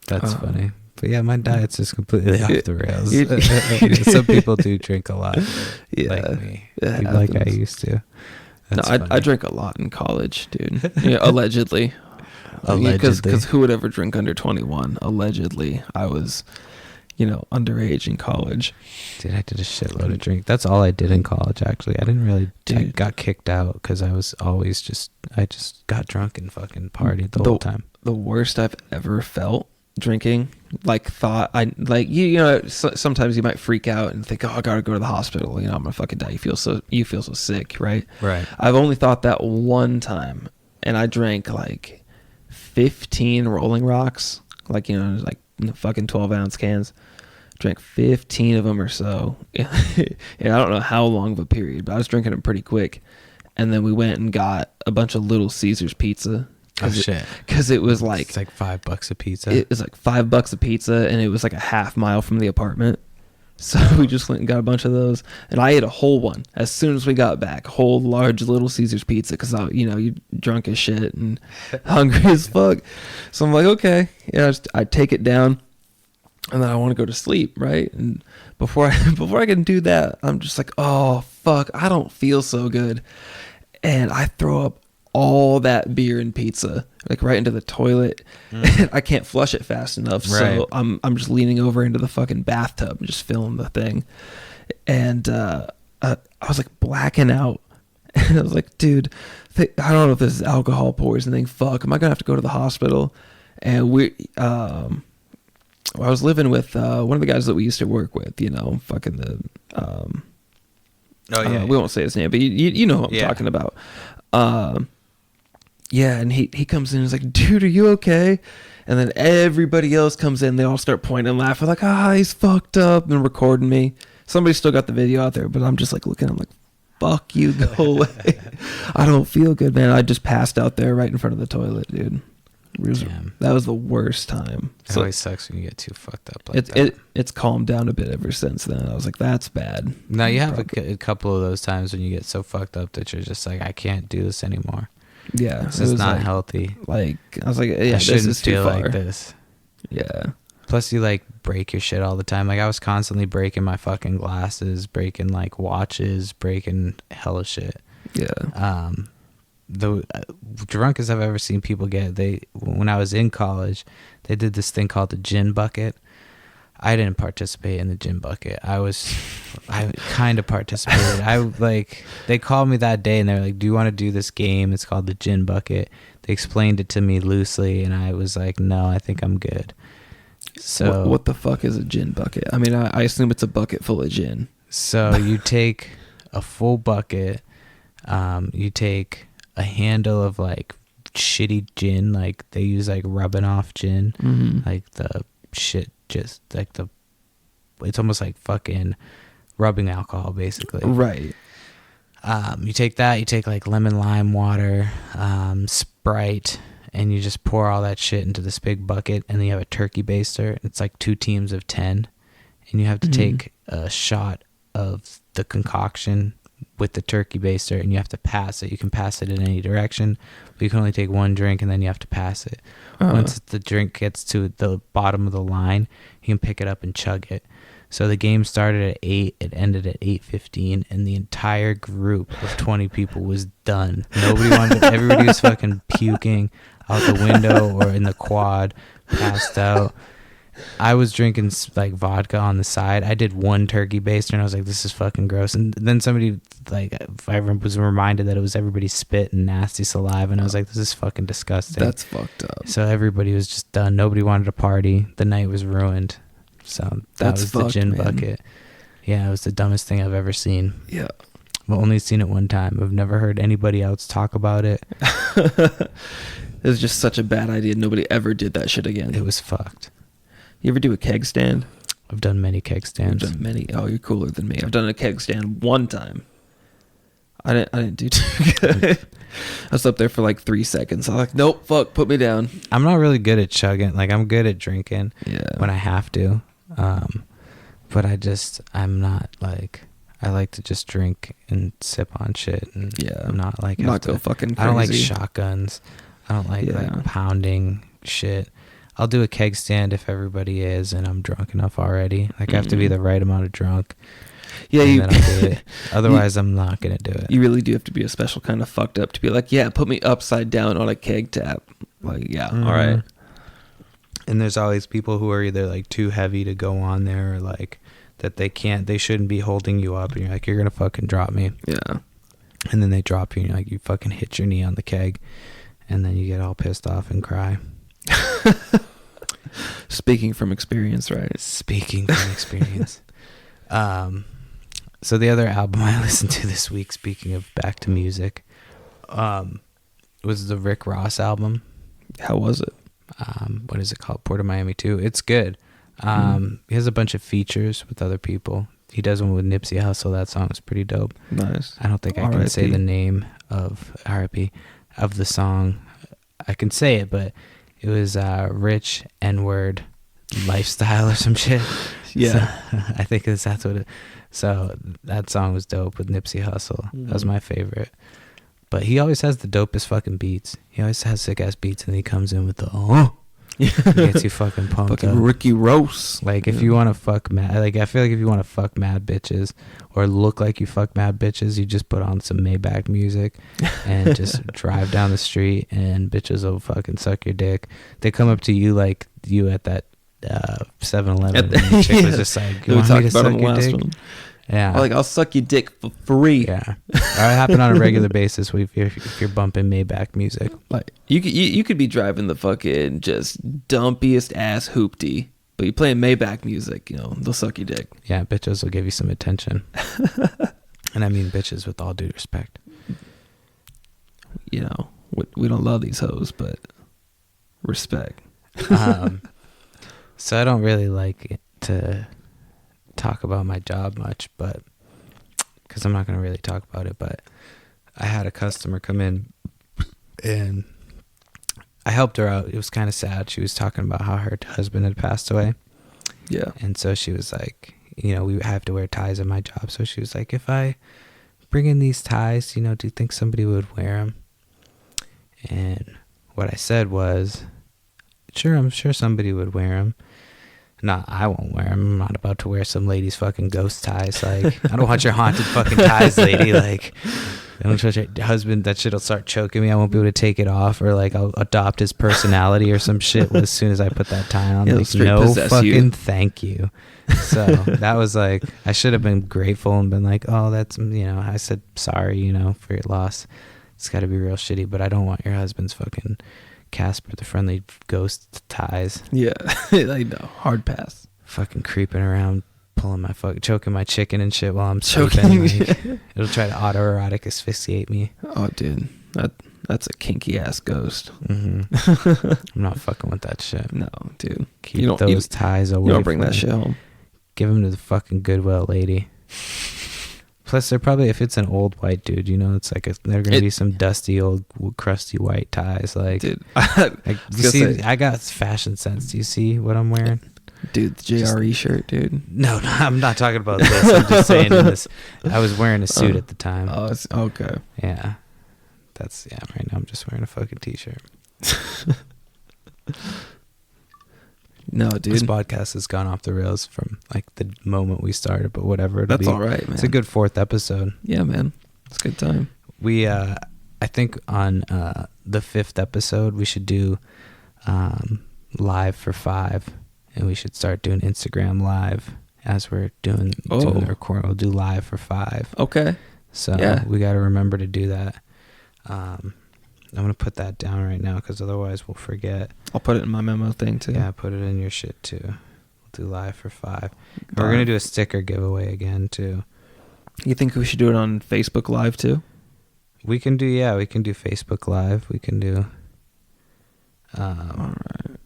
That's funny. But yeah, my diet's just completely off the rails. Some people do drink a lot, like me, like I used to. That's no, funny. I drank a lot in college, dude. Yeah, allegedly. Allegedly. Because who would ever drink under 21? Allegedly, I was, underage in college. Dude, I did a shitload of drink. That's all I did in college, actually. I didn't really... I got kicked out because I was always I just got drunk and fucking partied the whole time. The worst I've ever felt drinking, sometimes you might freak out and think, oh, I gotta go to the hospital, I'm gonna fucking die. You feel so sick, right? Right. I've only thought that one time, and I drank like 15 Rolling Rocks, fucking 12-ounce cans. Drank 15 of them or so. And I don't know how long of a period, but I was drinking them pretty quick. And then we went and got a bunch of Little Caesars pizza. Oh, shit. Because it was like... It's like $5 a pizza. It was like $5 a pizza, and it was like a half mile from the apartment. So we just went and got a bunch of those. And I ate a whole one as soon as we got back. Whole large Little Caesars pizza because, you drunk as shit and hungry as fuck. So I'm like, okay. Yeah, I take it down. And then I want to go to sleep, right? And before I can do that, I'm just like, oh, fuck, I don't feel so good. And I throw up all that beer and pizza, like right into the toilet. And I can't flush it fast enough. Right. So I'm just leaning over into the fucking bathtub and just filling the thing. And I was like blacking out. And I was like, dude, I don't know if this is alcohol poisoning. Fuck, am I going to have to go to the hospital? And I was living with one of the guys that we used to work with, fucking the... we won't say his name, but you know who I'm talking about. And he comes in and he's like, dude, are you okay? And then everybody else comes in. They all start pointing and laughing like, he's fucked up, and recording me. Somebody still got the video out there, but I'm just like looking. I'm like, fuck you, go away. I don't feel good, man. I just passed out there right in front of the toilet, dude. Damn. That was the worst time. It always sucks when you get too fucked up like that. It's calmed down a bit ever since then. I was like, that's bad. Now you have a couple of those times when you get so fucked up that you're just like, I can't do this anymore. Yeah, this is not healthy. Like, I was like, yeah, I shouldn't this is too feel far. like this. Yeah. Plus, you like break your shit all the time. Like I was constantly breaking my fucking glasses, breaking like watches, breaking hella shit. Yeah. The drunkest I've ever seen people get. When I was in college, they did this thing called the gin bucket. I didn't participate in the gin bucket. I kind of participated. They called me that day and they were like, do you want to do this game? It's called the gin bucket. They explained it to me loosely and I was like, no, I think I'm good. So what the fuck is a gin bucket? I mean, I assume it's a bucket full of gin. So you take a full bucket, you take a handle of like shitty gin, like they use like rubbing off gin, like the shit, just like it's almost like fucking rubbing alcohol basically, right? You take that, you take like lemon lime water, Sprite, and you just pour all that shit into this big bucket, and then you have a turkey baster. It's like 2 teams of 10, and you have to take a shot of the concoction with the turkey baster, and you have to pass it. You can pass it in any direction, but you can only take 1 drink, and then you have to pass it. Once the drink gets to the bottom of the line, you can pick it up and chug it. So the game started at 8, it ended at 8:15, and the entire group of 20 people was done. Everybody was fucking puking out the window or in the quad, passed out. I was drinking like vodka on the side. I did 1 turkey baster and I was like, this is fucking gross. And then somebody I was reminded that it was everybody's spit and nasty saliva, and I was like, this is fucking disgusting. That's fucked up. So everybody was just done. Nobody wanted to party. The night was ruined. So that was the gin bucket. Yeah, it was the dumbest thing I've ever seen. Yeah. I've only seen it 1 time. I've never heard anybody else talk about it. It was just such a bad idea. Nobody ever did that shit again. It was fucked. You ever do a keg stand? I've done many keg stands. I've done many. Oh, you're cooler than me. I've done a keg stand 1 time. I didn't do too good. I was up there for like 3 seconds. I was like, nope, fuck, put me down. I'm not really good at chugging. Like, I'm good at drinking when I have to. But I'm not like, I like to just drink and sip on shit and not like not go fucking crazy. I don't like shotguns. I don't like pounding shit. I'll do a keg stand if everybody is and I'm drunk enough already. Like I have to be the right amount of drunk. Yeah, and then I'll do it. Otherwise, I'm not gonna do it. You really do have to be a special kind of fucked up to be like, yeah, put me upside down on a keg tap. Like, yeah, all right. And there's always people who are either like too heavy to go on there or like that they shouldn't be holding you up, and you're like, you're gonna fucking drop me. Yeah. And then they drop you, and you're like, you fucking hit your knee on the keg, and then you get all pissed off and cry. Speaking from experience, right? Speaking from experience. So the other album I listened to this week, speaking of back to music, was the Rick Ross album. How was it? What is it called? Port of Miami 2. It's good. He has a bunch of features with other people. He does one with Nipsey Hussle. That song is pretty dope. Nice. I don't think I can say the name of R.I.P. of the song. I can say it, but it was Rich N-word Lifestyle or some shit. Yeah. So, I think that's what it. So that song was dope with Nipsey Hussle. That was my favorite. But he always has the dopest fucking beats. He always has sick ass beats, and he comes in with the It gets you fucking pumped up. Ricky Ross. Like if you want to fuck mad, like I feel like if you want to fuck mad bitches or look like you fuck mad bitches, you just put on some Maybach music and just drive down the street, and bitches will fucking suck your dick. They come up to you like you at that 7-Eleven, and the chick was just like, "You want me to suck your dick?" Yeah, like I'll suck your dick for free. Yeah, or it happen on a regular basis if you're bumping Maybach music. Like you could be driving the fucking just dumpiest ass hoopty, but you playing Maybach music, they'll suck your dick. Yeah, bitches will give you some attention, and I mean bitches with all due respect. We don't love these hoes, but respect. So I don't really like to talk about my job much, but because I'm not going to really talk about it, but I had a customer come in and I helped her out. It was kind of sad. She was talking about how her husband had passed away. Yeah. And so she was like, we have to wear ties at my job. So she was like, if I bring in these ties, do you think somebody would wear them? And what I said was, sure, I'm sure somebody would wear them. No, I won't wear them. I'm not about to wear some lady's fucking ghost ties. Like, I don't want your haunted fucking ties, lady. Like, I don't trust your husband. That shit'll start choking me. I won't be able to take it off, or like I'll adopt his personality or some shit as soon as I put that tie on. Like, no fucking thank you. So that was like, I should have been grateful and been like, oh, that's, I said sorry, for your loss. It's got to be real shitty, but I don't want your husband's fucking Casper the Friendly Ghost ties. Yeah, I know. Hard pass. Fucking creeping around, choking my chicken and shit while I'm sleeping. Like, it'll try to autoerotic asphyxiate me. Oh, dude, that's a kinky ass ghost. Mm-hmm. I'm not fucking with that shit. No, dude. Keep those ties away. You don't bring that shit home. Give them to the fucking Goodwill lady. Plus, they're probably, if it's an old white dude, it's like they're gonna be some dusty old crusty white ties. Like, dude, I got fashion sense. Do you see what I'm wearing? Dude, the JRE shirt, dude. No, I'm not talking about this. I'm just saying I was wearing a suit at the time. Oh, it's okay. Yeah, right now I'm just wearing a fucking t-shirt. No, dude. This podcast has gone off the rails from like the moment we started, but whatever. That's all right, man. It's a good 4th episode. Yeah, man. It's a good time. We, I think on the 5th episode, we should do live for 5, and we should start doing Instagram live as we're doing the recording. We'll do live for 5. Okay. So we got to remember to do that. I'm going to put that down right now because otherwise we'll forget. I'll put it in my memo thing too. Yeah, put it in your shit too. We'll do live for 5. We're going to do a sticker giveaway again too. You think we should do it on Facebook Live too? We can do Facebook Live. We can do... all right.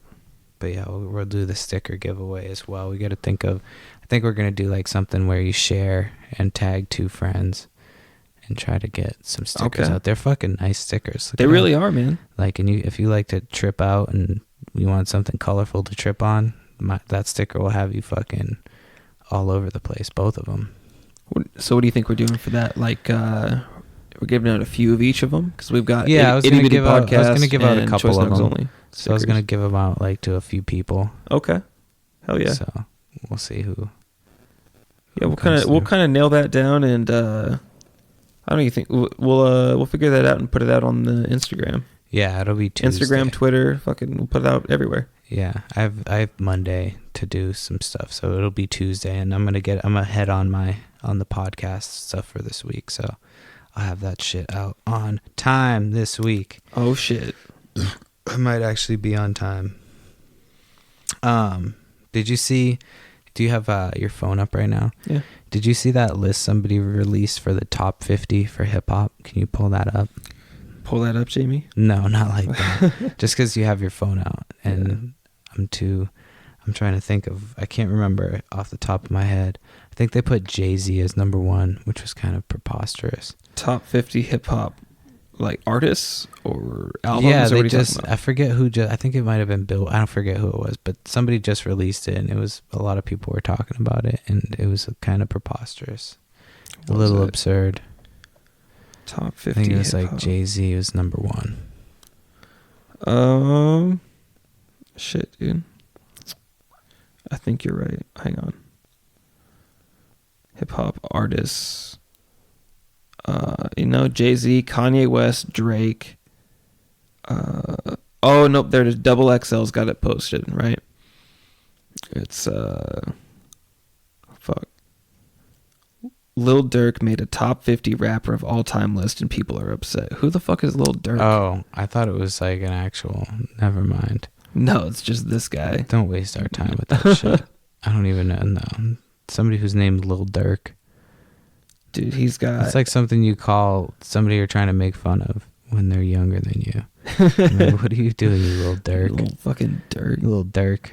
But yeah, we'll do the sticker giveaway as well. We got to think of... I think we're going to do like something where you share and tag 2 friends. And try to get some stickers out. They're fucking nice stickers. They really are, man. Like, and if you like to trip out and you want something colorful to trip on, that sticker will have you fucking all over the place. Both of them. So what do you think we're doing for that? Like, we're giving out a few of each of them because we've got I was gonna give out a couple Choice of Nugs them. Only. So I was gonna give them out like to a few people. Okay. Hell yeah. So we'll see who. Yeah, we'll kind of nail that down, and I don't even think we'll figure that out and put it out on the Instagram. Yeah, it'll be Tuesday. Instagram, Twitter, fucking, we'll put it out everywhere. Yeah, I have Monday to do some stuff, so it'll be Tuesday, and I'm gonna head on the podcast stuff for this week, so I'll have that shit out on time this week. Oh shit. I might actually be on time. Did you see? Do you have your phone up right now? Yeah. Did you see that list somebody released for the top 50 for hip hop? Can you pull that up? Pull that up, Jamie. No, not like that. Just because you have your phone out, and yeah. I'm trying to think of. I can't remember off the top of my head. I think they put Jay-Z as number 1, which was kind of preposterous. Top 50 hip hop, like artists or albums? Yeah, they I forget who. I think it might have been Bill. I don't forget who it was, but somebody just released it, and it was a lot of people were talking about it, and it was kind of preposterous, a little absurd. Top 50. I think it was hip-hop. like Jay-Z was number 1. Shit, dude. I think you're right. Hang on. Hip hop artists. Jay-Z, Kanye West, Drake. Oh nope, there's Double XL's got it posted, right? It's fuck. Lil Durk made a top 50 rapper of all time list, and people are upset. Who the fuck is Lil Durk? Oh, I thought it was like an actual. Never mind. No, it's just this guy. Don't waste our time with that shit. I don't even know. No. Somebody who's named Lil Durk. Dude, he's got... It's like something you call somebody you're trying to make fun of when they're younger than you. Like, what are you doing, you little Durk? Little fucking Durk. Little Durk.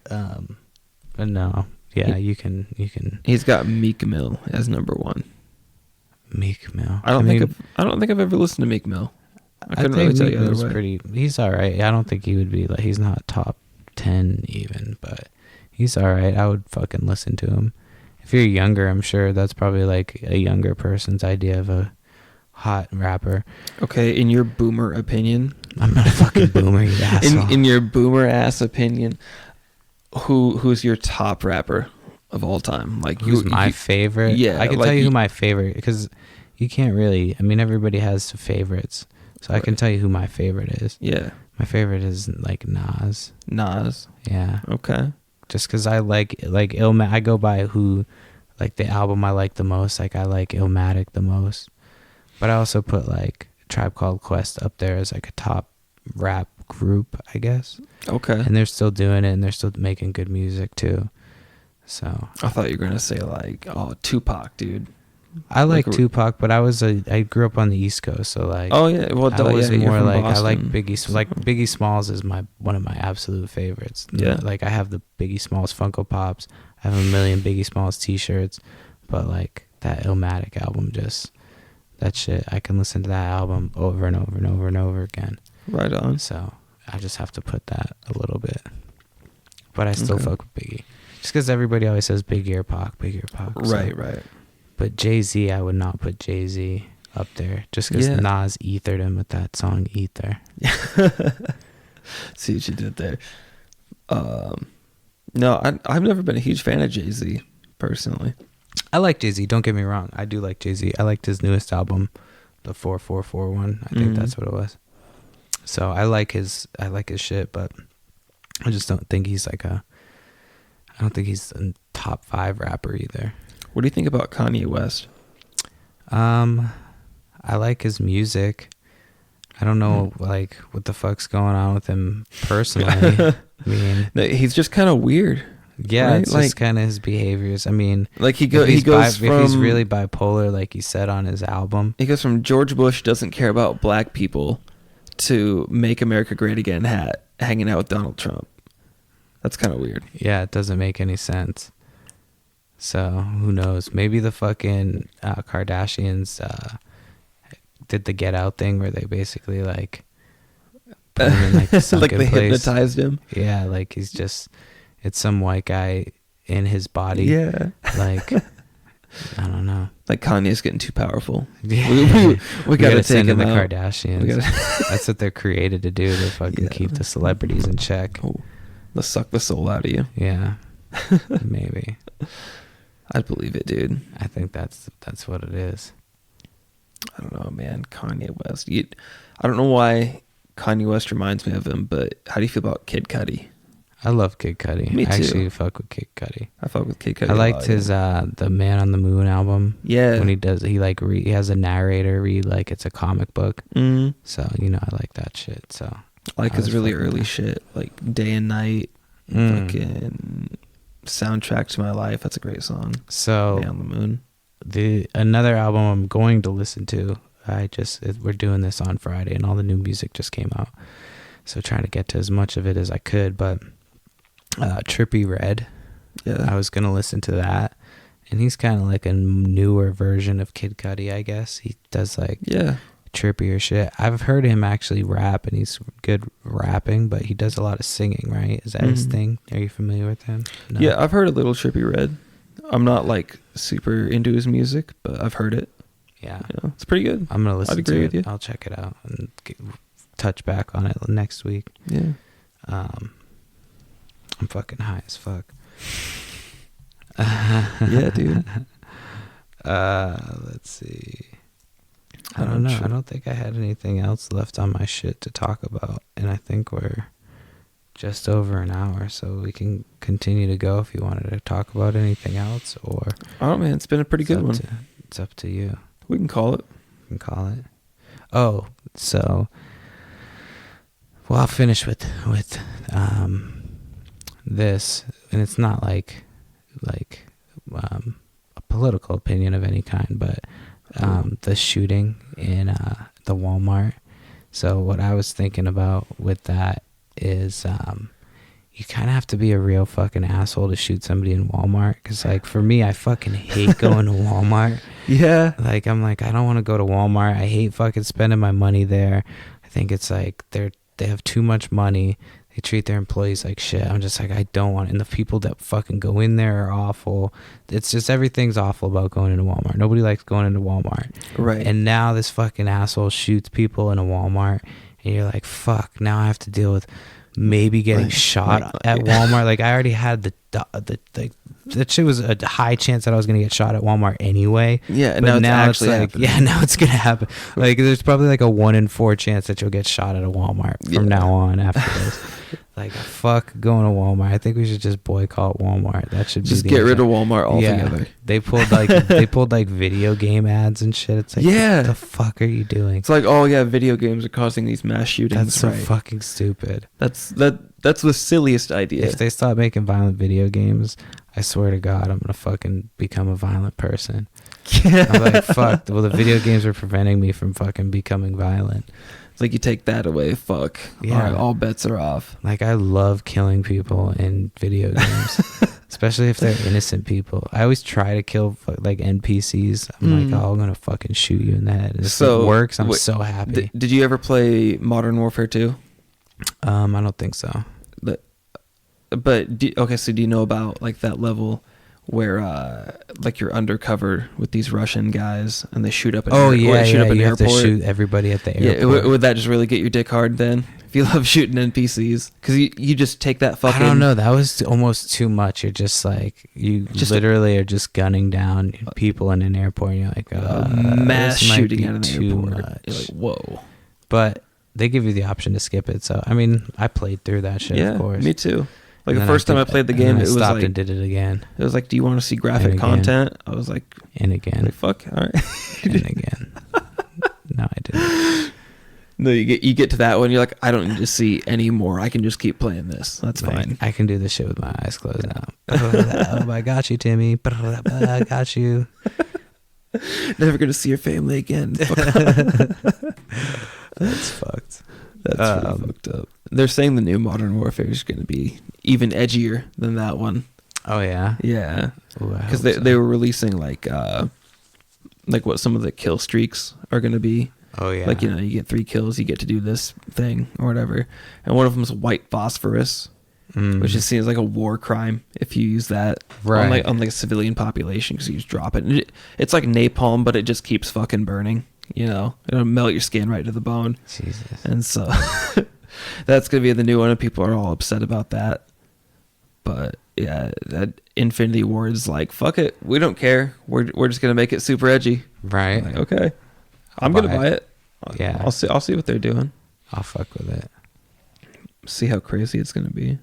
But no. Yeah, you can. He's got Meek Mill as number 1. Meek Mill. I don't think I've ever listened to Meek Mill. I couldn't really tell you other way. He's all right. I don't think he would be like. He's not top 10 even, but he's all right. I would fucking listen to him. If you're younger, I'm sure that's probably like a younger person's idea of a hot rapper. Okay, in your boomer opinion, I'm not a fucking boomer, you asshole. In your boomer ass opinion, who's your top rapper of all time? Like who's my favorite? Yeah, I can tell you who my favorite, because you can't really. I mean, everybody has favorites, so right. I can tell you who my favorite is. Yeah, my favorite is like Nas. Nas. Yeah. Okay. Just because I like I go by who, like the album I like the most. Like I like Illmatic the most, but I also put like Tribe Called Quest up there as like a top rap group, I guess. Okay. And they're still doing it, and they're still making good music too. So I thought you were gonna say like, oh, Tupac, dude. I like Tupac, but I grew up on the East Coast, so like. Oh yeah, well, I was more like Boston. I like Biggie. Like Biggie Smalls is one of my absolute favorites. Yeah. Like I have the Biggie Smalls Funko Pops. I have a million Biggie Smalls T-shirts, but like that Illmatic album, just that shit. I can listen to that album over and over and over and over again. Right on. So I just have to put that a little bit, but I still fuck with Biggie, just because everybody always says Biggie or Pac, Biggie or Pac. Right, right. But Jay-Z, I would not put Jay-Z up there, just because Nas ethered him with that song Ether. See what you did there. No, I've never been a huge fan of Jay-Z, personally. I like Jay-Z, don't get me wrong. I do like Jay-Z. I liked his newest album, the 444 one. I think that's what it was. So I like his shit, but I just don't think he's I don't think he's a top 5 rapper either. What do you think about Kanye West? I like his music. I don't know like what the fuck's going on with him personally. I mean, he's just kind of weird. Yeah, right? It's like, just kind of his behaviors. I mean, like he goes from, if he's really bipolar, like he said on his album, he goes from George Bush doesn't care about black people to Make America Great Again hat hanging out with Donald Trump. That's kind of weird. Yeah, it doesn't make any sense. So who knows? Maybe the fucking Kardashians did the Get Out thing where they basically like put him in like the sunken like they place. hypnotized him. Yeah, like it's some white guy in his body. Yeah, like I don't know. Like Kanye's getting too powerful. Yeah. We gotta take send in him the out. Kardashians. That's what they're created to do. To fucking keep the celebrities in check. Oh, let's suck the soul out of you. Yeah, maybe. I'd believe it, dude. I think that's what it is. I don't know, man. Kanye West. I don't know why Kanye West reminds me of him, but how do you feel about Kid Cudi? I love Kid Cudi. Me too. I actually fuck with Kid Cudi. I fuck with Kid Cudi. I liked his the Man on the Moon album. Yeah. When he has a narrator read like it's a comic book. Mm. So I like that shit. So I like his really early shit, like Day and Night, fucking Soundtrack to My Life. That's a great song. So Man on the Moon. Another album I'm going to listen to. We're doing this on Friday, and all the new music just came out. So trying to get to as much of it as I could, but Trippie Redd. Yeah. I was gonna listen to that, and he's kind of like a newer version of Kid Cudi, I guess. He does like trippier shit. I've heard him actually rap, and he's good rapping, but he does a lot of singing, right? Is that his thing? Are you familiar with him? No? Yeah, I've heard a little Trippie Redd. I'm not like super into his music, but I've heard it. Yeah, it's pretty good. I'm gonna listen to it. You. I'll check it out and touch back on it next week. Yeah. I'm fucking high as fuck. Yeah, dude. Let's see. I don't know. I don't think I had anything else left on my shit to talk about, and I think we're just over an hour, so we can continue to go if you wanted to talk about anything else, or oh man, it's been a pretty good one. It's up to you. We can call it. Oh, so I'll finish with this, and it's not like a political opinion of any kind, but the shooting in the Walmart. So what I was thinking about with that is you kind of have to be a real fucking asshole to shoot somebody in Walmart, because like for me, I fucking hate going to Walmart. Yeah, like I'm like, I don't want to go to Walmart. I hate fucking spending my money there. I think it's like they have too much money. They treat their employees like shit. I'm just like, I don't want it. And the people that fucking go in there are awful. It's just everything's awful about going into Walmart. Nobody likes going into Walmart. Right. And now this fucking asshole shoots people in a Walmart, and you're like, fuck, now I have to deal with maybe getting shot at Walmart. Like I already had that shit was a high chance that I was gonna get shot at Walmart anyway. Yeah, and but now it's like happening. yeah, now it's gonna happen. Like there's probably like a 1 in 4 chance that you'll get shot at a Walmart from now on after this. Like fuck going to Walmart. I think we should just boycott Walmart. That should just be get rid of Walmart altogether. Yeah, they pulled like video game ads and shit. It's like, what the fuck are you doing? It's like, oh yeah, video games are causing these mass shootings. That's so fucking stupid. That's the silliest idea. If they stop making violent video games, I swear to God, I'm gonna fucking become a violent person. I'm like, fuck. Well, the video games are preventing me from fucking becoming violent. It's like you take that away, fuck. Yeah. All right, all bets are off. Like I love killing people in video games, especially if they're innocent people. I always try to kill like NPCs. I'm like, oh, I'm gonna fucking shoot you in the head. And if it works, I'm so happy. Did you ever play Modern Warfare 2? I don't think so. But so do you know about like that level where like you're undercover with these Russian guys and they shoot up an you airport? Have to shoot everybody at the airport. Yeah, would that just really get your dick hard then? If you love shooting NPCs, because you just take that fucking. I don't know. That was almost too much. You're just like literally are just gunning down people in an airport. And you're like, mass this might shooting be at an too airport. much. You're like, whoa. But they give you the option to skip it. So I mean, I played through that shit. Of course, me too. Like the first time I played the game, it was stopped like, and did it again. It was like, do you want to see graphic content? I was like, and again. Like, fuck, all right. And again. No, I didn't. No, you get to that one, you're like, I don't need to see any more. I can just keep playing this. That's fine. I can do this shit with my eyes closed now. Oh, I got you, Timmy. I got you. Never gonna see your family again. That's fucked. That's really fucked up. They're saying the new Modern Warfare is going to be even edgier than that one. Oh yeah, yeah. Because they were releasing like what some of the kill streaks are going to be. Oh yeah. Like, you get 3 kills, you get to do this thing or whatever. And one of them is white phosphorus. which just seems like a war crime if you use that on like a civilian population, because you just drop it. And it's like napalm, but it just keeps fucking burning. You know, it'll melt your skin right to the bone. Jesus. And so that's gonna be the new one, and people are all upset about that. But yeah, that Infinity War is like, fuck it, we don't care. We're just gonna make it super edgy. Right. Like, okay, I'm gonna buy it. Yeah. I'll see what they're doing. I'll fuck with it. See how crazy it's gonna be.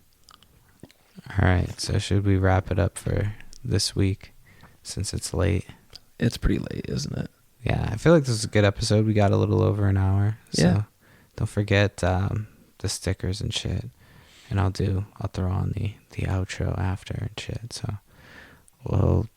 All right. So should we wrap it up for this week, since it's late? It's pretty late, isn't it? Yeah, I feel like this is a good episode. We got a little over an hour. So Yeah. don't forget the stickers and shit. And I'll throw on the outro after and shit. So we'll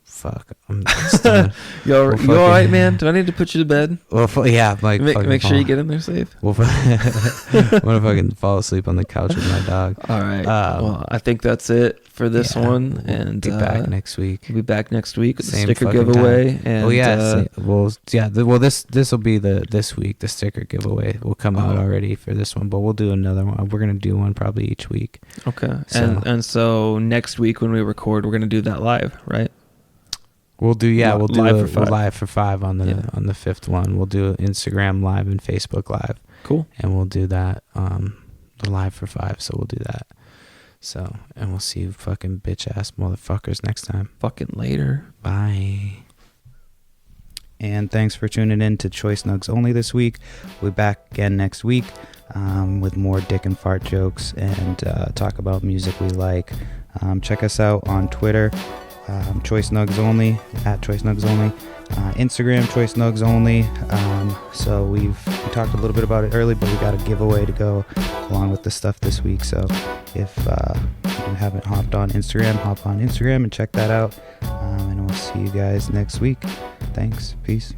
fuck. I'm still, You all right, man? Do I need to put you to bed? well, yeah, like Make sure you get in there safe. I'm gonna fucking fall asleep on the couch with my dog. All right. Well, I think that's it for this one, we'll and be back next week. We'll be back next week with the Same sticker fucking giveaway. time. And This will be this week. The sticker giveaway will come out already for this one, but we'll do another one. We're gonna do one probably each week. Okay. So next week when we record, we're gonna do that live, right? We'll do live for 5 on the on the 5th one. We'll do Instagram live and Facebook live. Cool. And we'll do that the live for 5. So we'll do that. So, and we'll see you fucking bitch ass motherfuckers next time. Fucking later. Bye. And thanks for tuning in to Choice Nugs Only this week. We'll be back again next week with more dick and fart jokes and talk about music we like. Check us out on Twitter. Choice Nugs Only, at Choice Nugs Only, Instagram Choice Nugs Only. So we talked a little bit about it early, but we got a giveaway to go along with the stuff this week. So if you haven't hopped on Instagram, hop on Instagram and check that out. And we'll see you guys next week. Thanks. Peace.